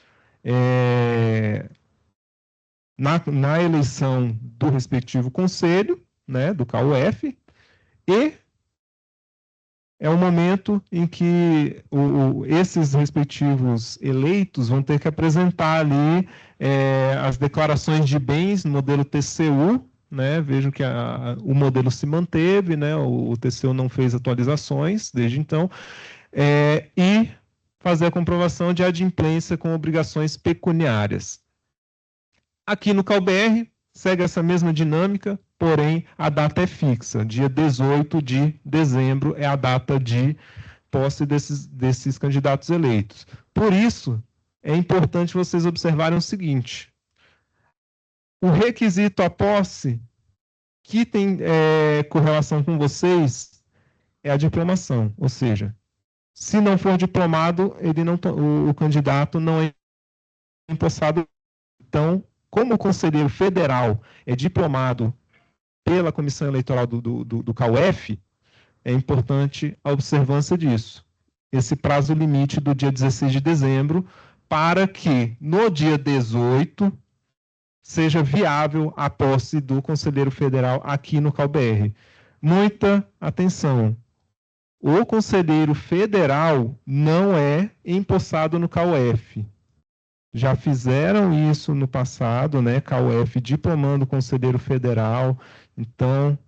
Speaker 1: na eleição do respectivo conselho, né, do CAUF, e é o momento em que esses respectivos eleitos vão ter que apresentar ali as declarações de bens no modelo TCU, né? Vejam que o modelo se manteve, né? O TCU não fez atualizações desde então, e fazer a comprovação de adimplência com obrigações pecuniárias. Aqui no CalBR, segue essa mesma dinâmica, porém a data é fixa. Dia 18 de dezembro é a data de posse desses candidatos eleitos. Por isso, é importante vocês observarem o seguinte: o requisito à posse que tem correlação com vocês é a diplomação, ou seja, se não for diplomado, o candidato não é empossado. Então, como o conselheiro federal é diplomado pela Comissão Eleitoral do CAUF, é importante a observância disso. Esse prazo limite do dia 16 de dezembro, para que no dia 18 seja viável a posse do conselheiro federal aqui no CalBR. Muita atenção. O conselheiro federal não é empossado no CAUF. Já fizeram isso no passado, né? CAUF diplomando o conselheiro federal. Então,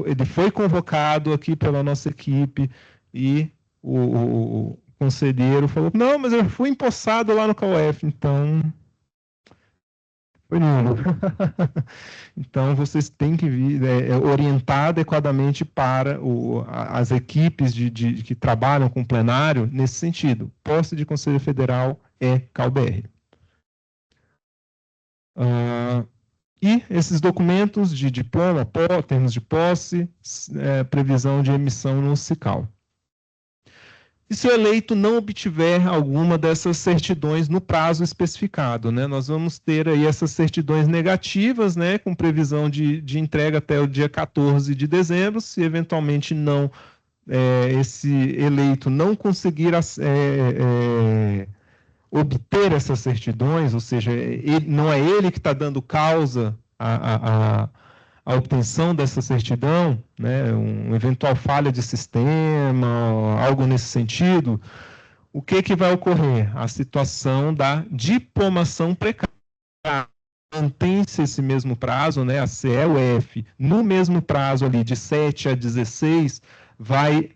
Speaker 1: ele foi convocado aqui pela nossa equipe e o conselheiro falou: não, mas eu fui empossado lá no CAUF. Então, foi nulo. Então, vocês têm que orientar adequadamente para as equipes que trabalham com plenário nesse sentido. Posse de Conselho Federal é CalBR. E esses documentos de diploma, termos de posse, previsão de emissão no SICAL. E se o eleito não obtiver alguma dessas certidões no prazo especificado, né, nós vamos ter aí essas certidões negativas, né, com previsão de entrega até o dia 14 de dezembro. Se eventualmente esse eleito não conseguir obter essas certidões, ou seja, não é ele que está dando causa a obtenção dessa certidão, né, uma eventual falha de sistema, algo nesse sentido, o que vai ocorrer? A situação da diplomação precária. Mantém-se esse mesmo prazo, né, a CEUF, no mesmo prazo ali de 7 a 16, vai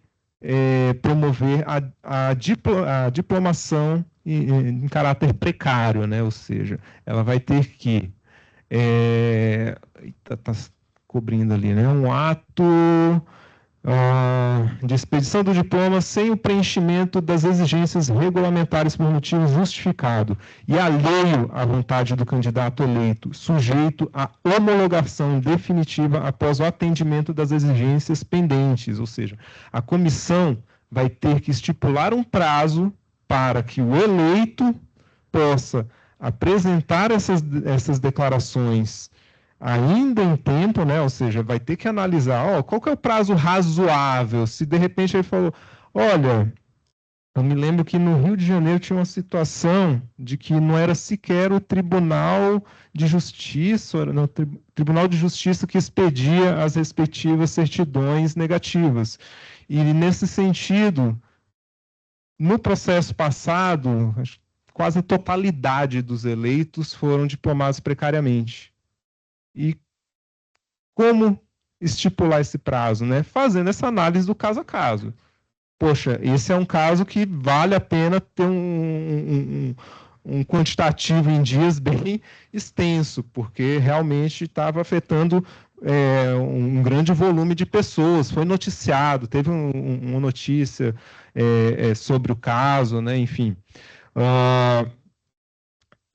Speaker 1: promover a diplomação em caráter precário, né, ou seja, ela vai ter que está cobrindo ali, né? Um ato de expedição do diploma sem o preenchimento das exigências regulamentares por motivo justificado e alheio à vontade do candidato eleito, sujeito à homologação definitiva após o atendimento das exigências pendentes, ou seja, a comissão vai ter que estipular um prazo para que o eleito possa apresentar essas declarações ainda em tempo, né? Ou seja, vai ter que analisar, qual que é o prazo razoável. Se de repente ele falou, olha, eu me lembro que no Rio de Janeiro tinha uma situação de que não era sequer o Tribunal de Justiça, era o Tribunal de Justiça que expedia as respectivas certidões negativas. E nesse sentido, no processo passado, quase a totalidade dos eleitos foram diplomados precariamente. E como estipular esse prazo, né? Fazendo essa análise do caso a caso. Poxa, esse é um caso que vale a pena ter um quantitativo em dias bem extenso, porque realmente estava afetando um grande volume de pessoas, foi noticiado, teve uma notícia sobre o caso, né? Enfim.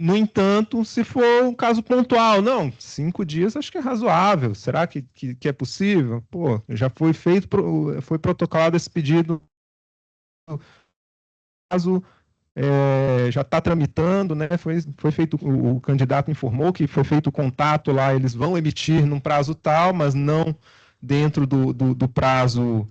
Speaker 1: No entanto, se for um caso pontual, não, 5 dias acho que é razoável. Será que é possível? Pô, já foi foi protocolado esse pedido, caso já está tramitando, né? Foi feito, o candidato informou que foi feito o contato lá, eles vão emitir num prazo tal, mas não dentro do prazo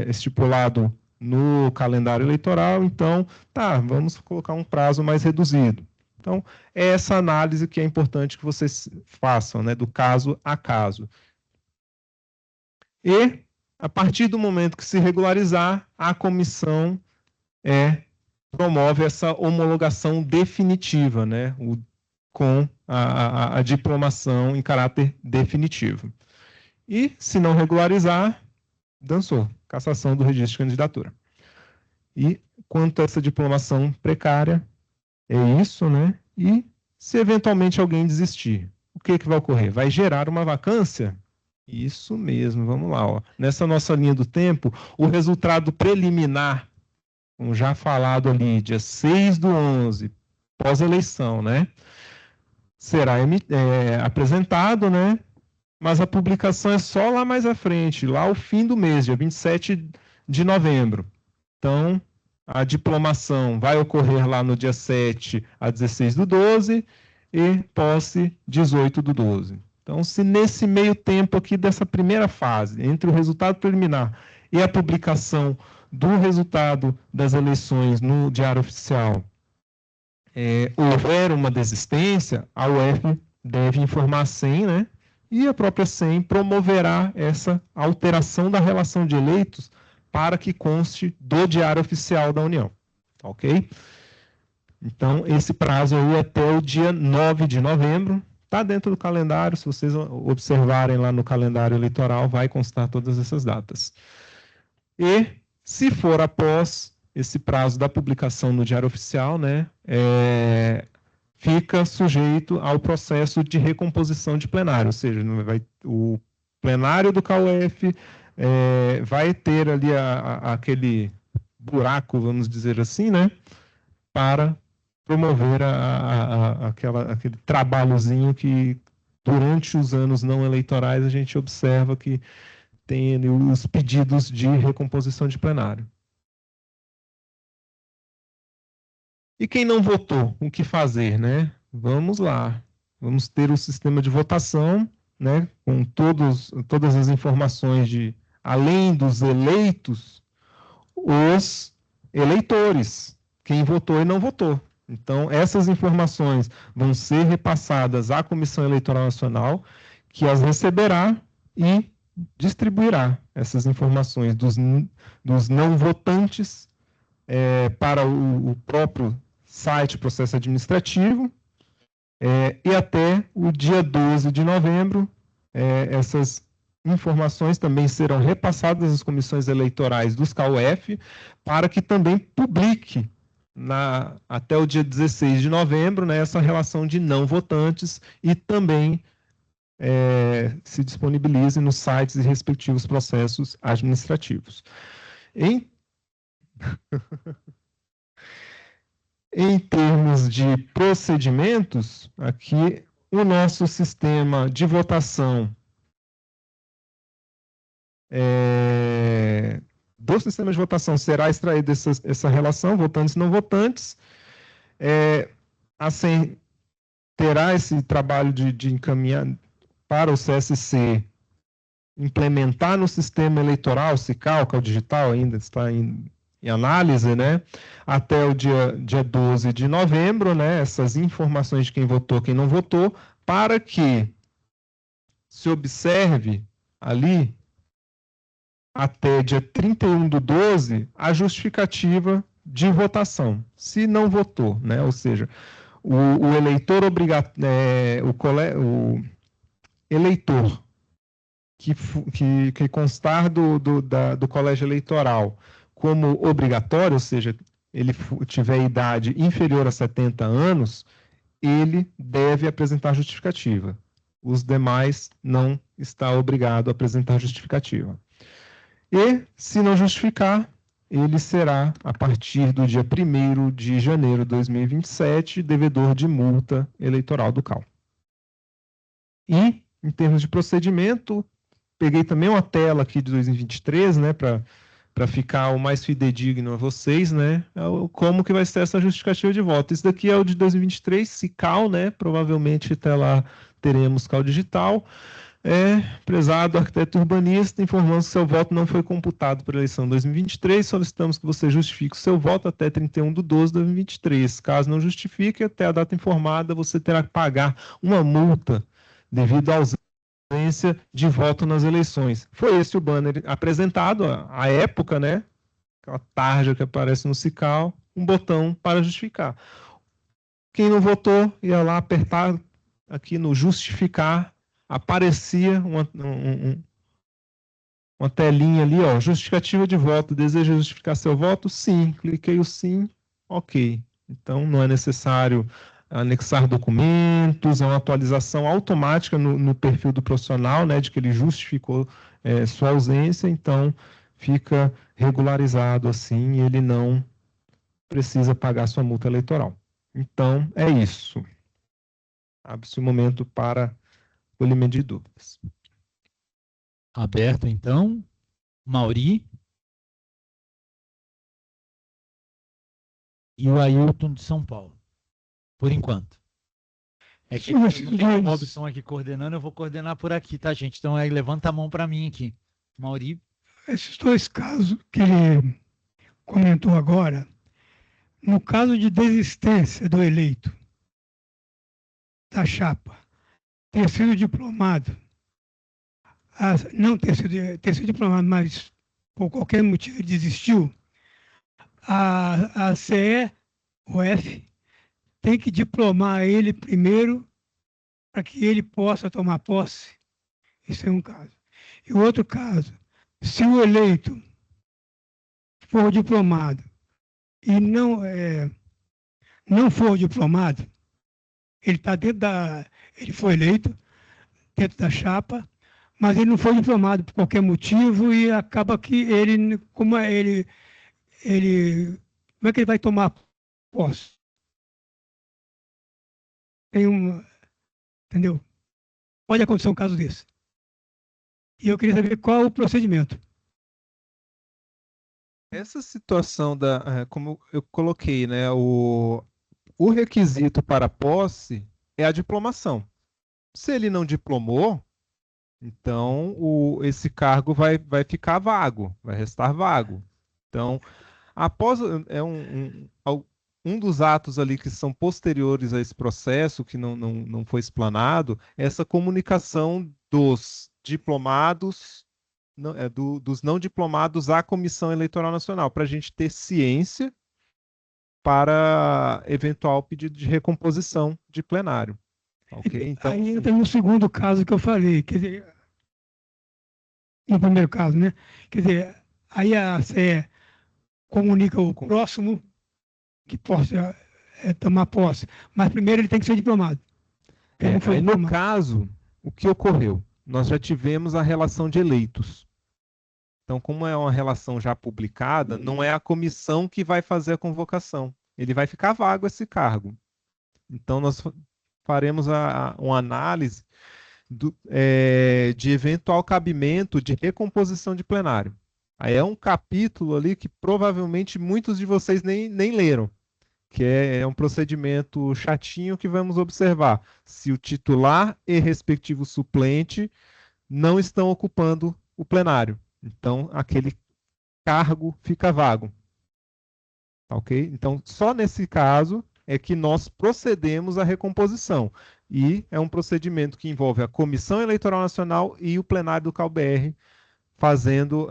Speaker 1: estipulado no calendário eleitoral. Então, tá, vamos colocar um prazo mais reduzido. Então, é essa análise que é importante que vocês façam, né, do caso a caso. E, a partir do momento que se regularizar, a comissão promove essa homologação definitiva, né, com a diplomação em caráter definitivo. E, se não regularizar, dançou, cassação do registro de candidatura. E, quanto a essa diplomação precária, é isso, né? E se eventualmente alguém desistir, o que vai ocorrer? Vai gerar uma vacância? Isso mesmo, vamos lá. Ó. Nessa nossa linha do tempo, o resultado preliminar, como já falado ali, dia 6/11, pós-eleição, né? Será apresentado, né? Mas a publicação é só lá mais à frente, lá ao fim do mês, dia 27 de novembro. Então, a diplomação vai ocorrer lá no dia 7 a 16/12 e posse 18/12. Então, se nesse meio tempo aqui dessa primeira fase, entre o resultado preliminar e a publicação do resultado das eleições no Diário Oficial, houver uma desistência, a UF deve informar a SEM, né? E a própria SEM promoverá essa alteração da relação de eleitos para que conste do Diário Oficial da União. Ok? Então, esse prazo aí até o dia 9 de novembro, está dentro do calendário, se vocês observarem lá no calendário eleitoral, vai constar todas essas datas. E, se for após esse prazo da publicação no Diário Oficial, né, fica sujeito ao processo de recomposição de plenário, ou seja, o plenário do CAUF vai ter ali aquele buraco, vamos dizer assim, né, para promover aquele trabalhozinho que, durante os anos não eleitorais, a gente observa que tem ali os pedidos de recomposição de plenário. E quem não votou, o que fazer, né? Vamos lá. Vamos ter o sistema de votação, né, com todas as informações além dos eleitos, os eleitores, quem votou e não votou. Então, essas informações vão ser repassadas à Comissão Eleitoral Nacional, que as receberá e distribuirá essas informações dos não votantes para o próprio site Processo Administrativo, e até o dia 12 de novembro, essas informações também serão repassadas às comissões eleitorais dos CAUF, para que também publique até o dia 16 de novembro, né, essa relação de não votantes e também se disponibilize nos sites e respectivos processos administrativos. Em termos de procedimentos, aqui o nosso sistema de votação do sistema de votação será extraída essa relação, votantes e não votantes. A SEM terá esse trabalho de encaminhar para o CSC, implementar no sistema eleitoral, SICAL, que é o digital, ainda está em análise, né, até o dia 12 de novembro, né, essas informações de quem votou, quem não votou, para que se observe ali, até dia 31/12, a justificativa de votação, se não votou, né, ou seja, o eleitor o eleitor que constar do colégio eleitoral como obrigatório, ou seja, ele tiver idade inferior a 70 anos, ele deve apresentar justificativa. Os demais não está obrigado a apresentar justificativa. E, se não justificar, ele será, a partir do dia 1º de janeiro de 2027, devedor de multa eleitoral do CAL. E, em termos de procedimento, peguei também uma tela aqui de 2023, né, para ficar o mais fidedigno a vocês, né, como que vai ser essa justificativa de voto. Isso daqui é o de 2023, se CAL, né, provavelmente até lá teremos CAL digital. Prezado arquiteto urbanista, informamos que seu voto não foi computado para a eleição de 2023, solicitamos que você justifique o seu voto até 31/12/2023. Caso não justifique, até a data informada, você terá que pagar uma multa devido à ausência de voto nas eleições. Foi esse o banner apresentado à época, né? Aquela tarja que aparece no SICAL, um botão para justificar. Quem não votou ia lá apertar aqui no justificar, aparecia uma telinha ali, ó, justificativa de voto. Deseja justificar seu voto? Sim. Cliquei o sim, ok. Então não é necessário anexar documentos, é uma atualização automática no perfil do profissional, né, de que ele justificou sua ausência, então fica regularizado assim, e ele não precisa pagar sua multa eleitoral. Então, é isso. Abre-se o momento para acolhimento de dúvidas.
Speaker 2: Aberto, então. Mauri. E o Ailton de São Paulo. Por enquanto. É que não tem o Robson aqui coordenando, eu vou coordenar por aqui, tá, gente? Então, levanta a mão para mim aqui. Mauri.
Speaker 4: Esses dois casos que ele comentou agora, no caso de desistência do eleito da chapa, ter sido diplomado, não ter sido diplomado, mas por qualquer motivo ele desistiu, a CE-UF tem que diplomar ele primeiro para que ele possa tomar posse. Isso é um caso. E o outro caso, se o eleito for diplomado e não for diplomado, ele está ele foi eleito dentro da chapa, mas ele não foi diplomado por qualquer motivo e acaba que ele, como é que ele vai tomar posse? Entendeu? Pode acontecer um caso desse. E eu queria saber qual é o procedimento.
Speaker 5: Essa situação como eu coloquei, né, o requisito para a posse é a diplomação. Se ele não diplomou, então esse cargo vai ficar vago, vai restar vago. Então, após um dos atos ali que são posteriores a esse processo, que não foi explanado, essa comunicação dos diplomados, dos não diplomados à Comissão Eleitoral Nacional, para a gente ter ciência para eventual pedido de recomposição de plenário. Okay? Então,
Speaker 4: aí entra no segundo caso que eu falei, quer dizer, no primeiro caso, né? Quer dizer, aí a CE comunica o próximo que possa tomar posse, mas primeiro ele tem que ser diplomado.
Speaker 5: No caso, o que ocorreu? Nós já tivemos a relação de eleitos. Então, como é uma relação já publicada, não é a comissão que vai fazer a convocação. Ele vai ficar vago esse cargo. Então, nós faremos uma análise de eventual cabimento de recomposição de plenário. Aí é um capítulo ali que provavelmente muitos de vocês nem leram, que é um procedimento chatinho que vamos observar se o titular e respectivo suplente não estão ocupando o plenário. Então, aquele cargo fica vago. Ok? Então, só nesse caso é que nós procedemos à recomposição. E é um procedimento que envolve a Comissão Eleitoral Nacional e o plenário do CAL-BR fazendo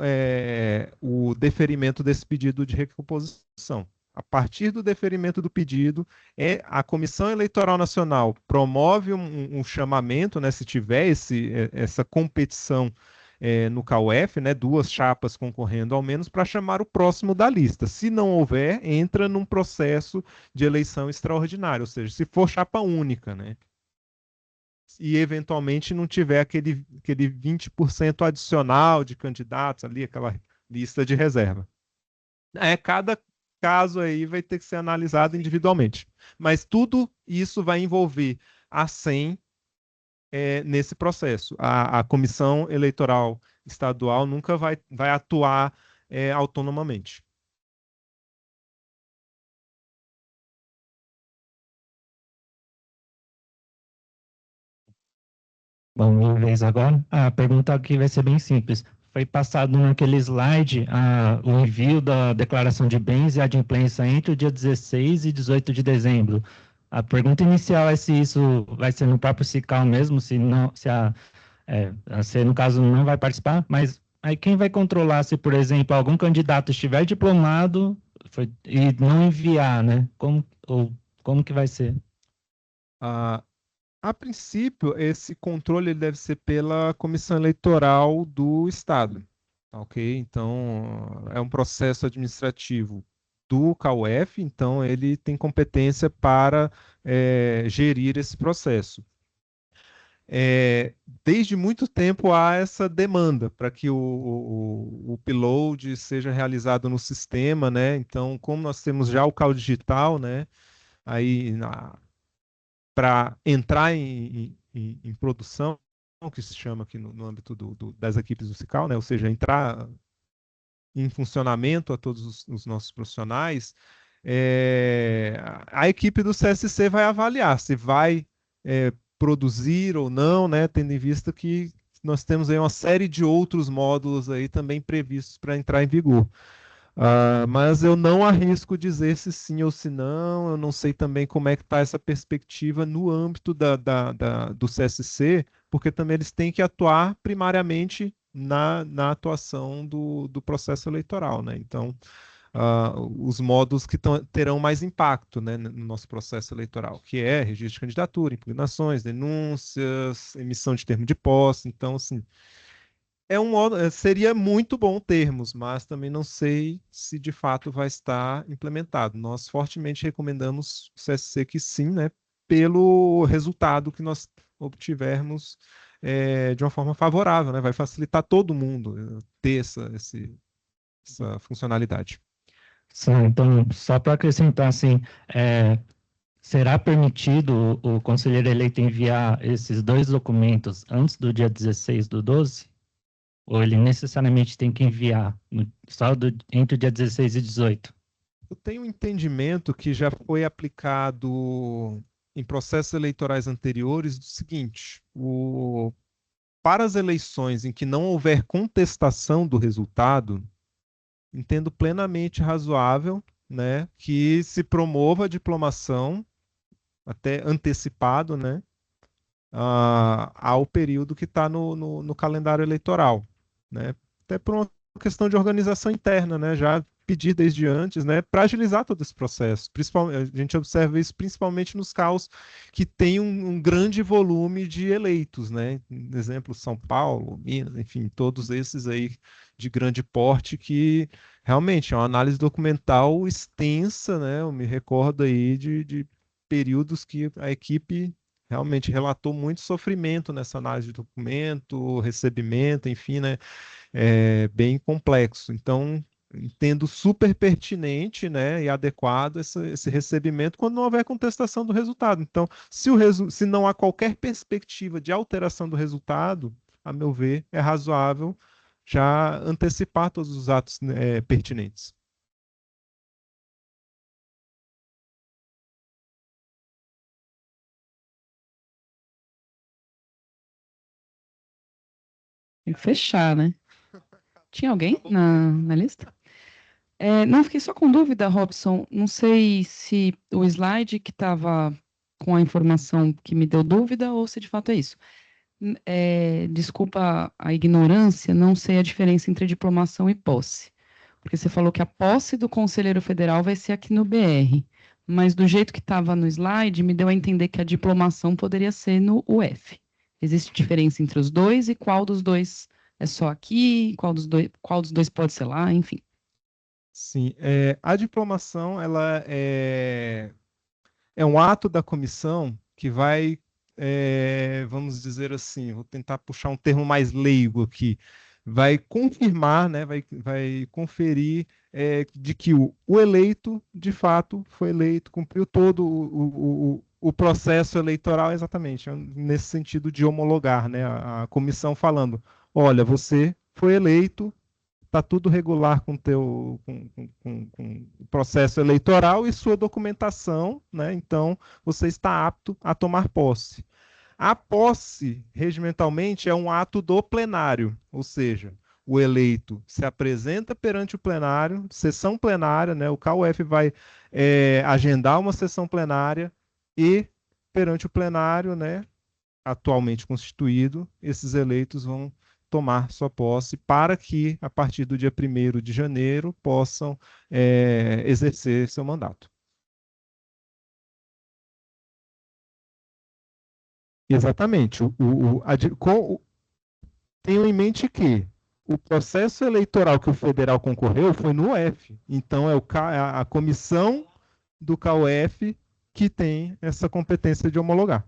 Speaker 5: o deferimento desse pedido de recomposição. A partir do deferimento do pedido, a Comissão Eleitoral Nacional promove um chamamento, né, se tiver essa competição no CAUF, né, 2 chapas concorrendo ao menos, para chamar o próximo da lista. Se não houver, entra num processo de eleição extraordinária, ou seja, se for chapa única, né? e eventualmente não tiver aquele 20% adicional de candidatos ali, aquela lista de reserva. Cada caso aí vai ter que ser analisado individualmente. Mas tudo isso vai envolver a SEM nesse processo. A Comissão Eleitoral Estadual nunca vai atuar autonomamente.
Speaker 3: Bom, minha vez agora. A pergunta aqui vai ser bem simples. Foi passado naquele slide o envio da declaração de bens e adimplência entre o dia 16 e 18 de dezembro. A pergunta inicial é se isso vai ser no próprio SICAL mesmo, se não, se a C, no caso, não vai participar, mas aí quem vai controlar se, por exemplo, algum candidato estiver diplomado e não enviar, né? Como que vai ser?
Speaker 5: A princípio, esse controle ele deve ser pela Comissão Eleitoral do Estado, tá ok? Então, é um processo administrativo do CAUF, então ele tem competência para gerir esse processo. Desde muito tempo há essa demanda para que o upload seja realizado no sistema, né? Então, como nós temos já o CAU digital, né? Aí, para entrar em produção, que se chama aqui no âmbito das equipes do SICAL, né? Ou seja, entrar em funcionamento a todos os nossos profissionais, a equipe do CSC vai avaliar se vai produzir ou não, né? Tendo em vista que nós temos aí uma série de outros módulos aí também previstos para entrar em vigor. Mas eu não arrisco dizer se sim ou se não, eu não sei também como é que está essa perspectiva no âmbito do CSC, porque também eles têm que atuar primariamente na atuação do processo eleitoral, né? Então, os módulos que terão mais impacto, né, no nosso processo eleitoral, que é registro de candidatura, impugnações, denúncias, emissão de termo de posse, então, assim, seria muito bom termos, mas também não sei se de fato vai estar implementado. Nós fortemente recomendamos o CSC que sim, né, pelo resultado que nós obtivermos de uma forma favorável, né, vai facilitar todo mundo ter essa funcionalidade.
Speaker 3: Então, só para acrescentar, assim, será permitido o conselheiro eleito enviar esses dois documentos antes do dia 16 do 12? Ou ele necessariamente tem que enviar entre o dia 16 e 18?
Speaker 5: Eu tenho um entendimento que já foi aplicado em processos eleitorais anteriores do seguinte: para as eleições em que não houver contestação do resultado, entendo plenamente razoável, né, que se promova a diplomação até antecipado, né, ao período que está no calendário eleitoral, né? Até por uma questão de organização interna, né? Já pedir desde antes, né? Para agilizar todo esse processo. Principalmente, a gente observa isso principalmente nos CAUs que tem um grande volume de eleitos, né? Exemplo, São Paulo, Minas, enfim, todos esses aí de grande porte que realmente é uma análise documental extensa, né? Eu me recordo aí de períodos que a equipe realmente relatou muito sofrimento nessa análise de documento, recebimento, enfim, né? Bem complexo. Então, entendo super pertinente, né, e adequado esse recebimento quando não houver contestação do resultado. Então, se não há qualquer perspectiva de alteração do resultado, a meu ver, é razoável já antecipar todos os atos pertinentes.
Speaker 7: Tem que fechar, né? Tinha alguém na lista? Não, fiquei só com dúvida, Robson. Não sei se o slide que estava com a informação que me deu dúvida ou se de fato é isso. Desculpa a ignorância, não sei a diferença entre diplomação e posse. Porque você falou que a posse do conselheiro federal vai ser aqui no BR. Mas do jeito que estava no slide, me deu a entender que a diplomação poderia ser no UF. Existe diferença entre os dois e qual dos dois é só aqui, qual dos dois pode ser lá, enfim.
Speaker 5: Sim, a diplomação ela é um ato da comissão que vai vamos dizer assim, vou tentar puxar um termo mais leigo aqui, vai confirmar, né, vai conferir de que o eleito, de fato, foi eleito, cumpriu todo o processo eleitoral exatamente, nesse sentido de homologar, né, a comissão falando, olha, você foi eleito, está tudo regular com o processo eleitoral e sua documentação, né? Então você está apto a tomar posse. A posse, regimentalmente, é um ato do plenário, ou seja, o eleito se apresenta perante o plenário, sessão plenária, né? O KUF vai agendar uma sessão plenária e, perante o plenário, né, atualmente constituído, esses eleitos vão tomar sua posse para que, a partir do dia 1º de janeiro, possam exercer seu mandato. Exatamente. Tenham em mente que o processo eleitoral que o federal concorreu foi no UF. Então, a comissão do KUF que tem essa competência de homologar.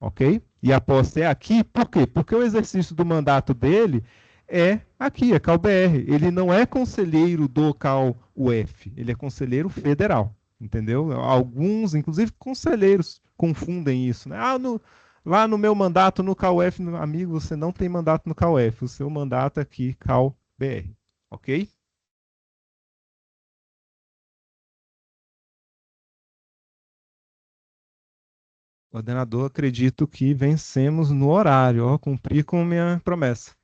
Speaker 5: Ok? E a posse é aqui, por quê? Porque o exercício do mandato dele é aqui, é CalBR. Ele não é conselheiro do CalUF, ele é conselheiro federal, entendeu? Alguns, inclusive conselheiros, confundem isso, né? Lá no meu mandato no CalUF, amigo, você não tem mandato no CalUF, o seu mandato é aqui, CalBR, ok? Coordenador, acredito que vencemos no horário, ó, cumpri com minha promessa.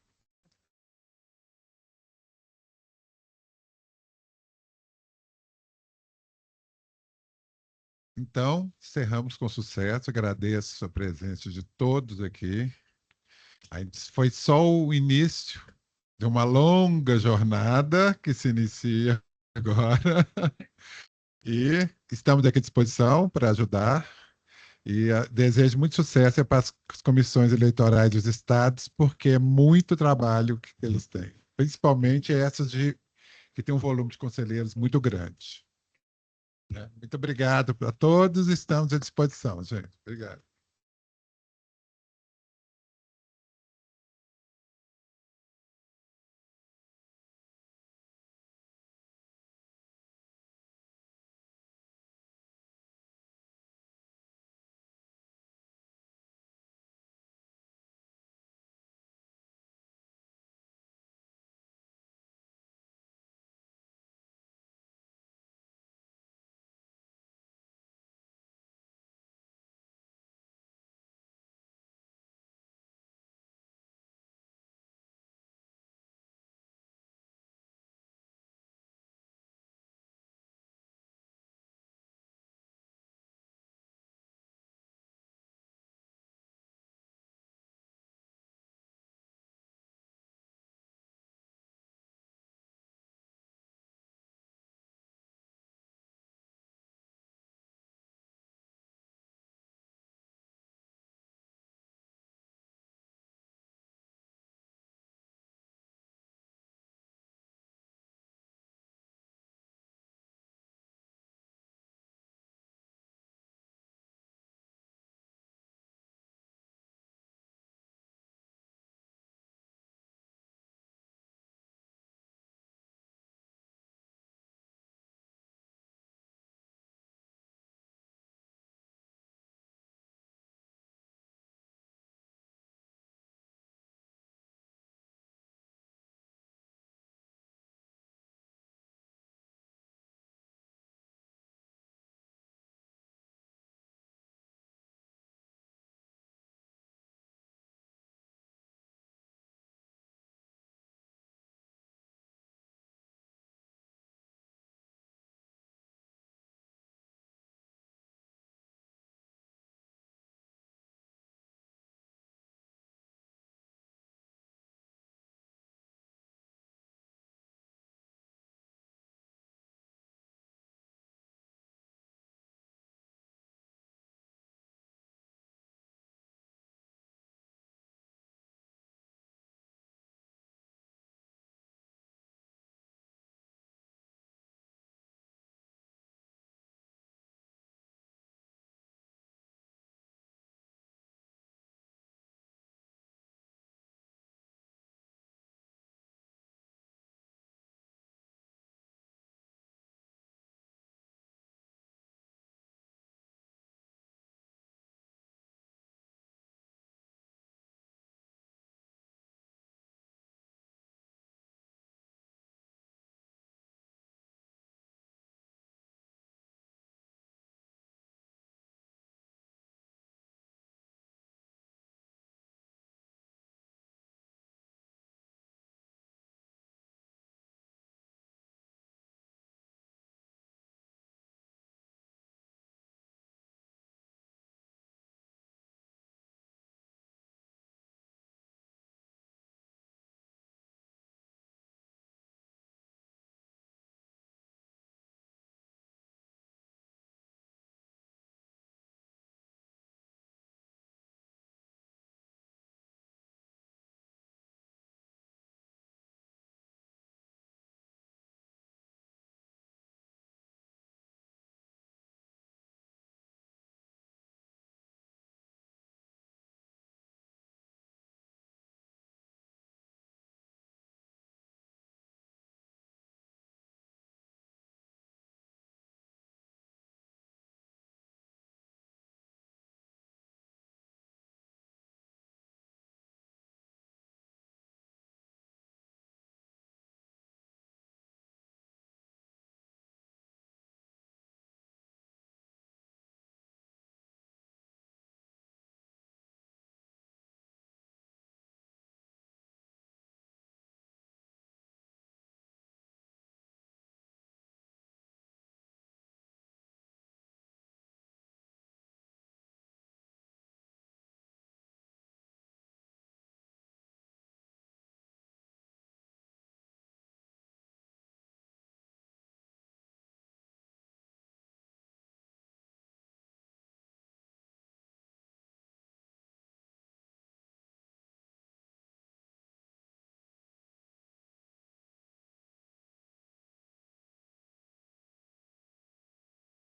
Speaker 6: Então, encerramos com sucesso. Agradeço a sua presença de todos aqui. Foi só o início de uma longa jornada que se inicia agora. E estamos aqui à disposição para ajudar. E desejo muito sucesso para as comissões eleitorais dos estados, porque é muito trabalho que eles têm. Principalmente essas que têm um volume de conselheiros muito grande. Muito obrigado a todos, estamos à disposição, gente. Obrigado.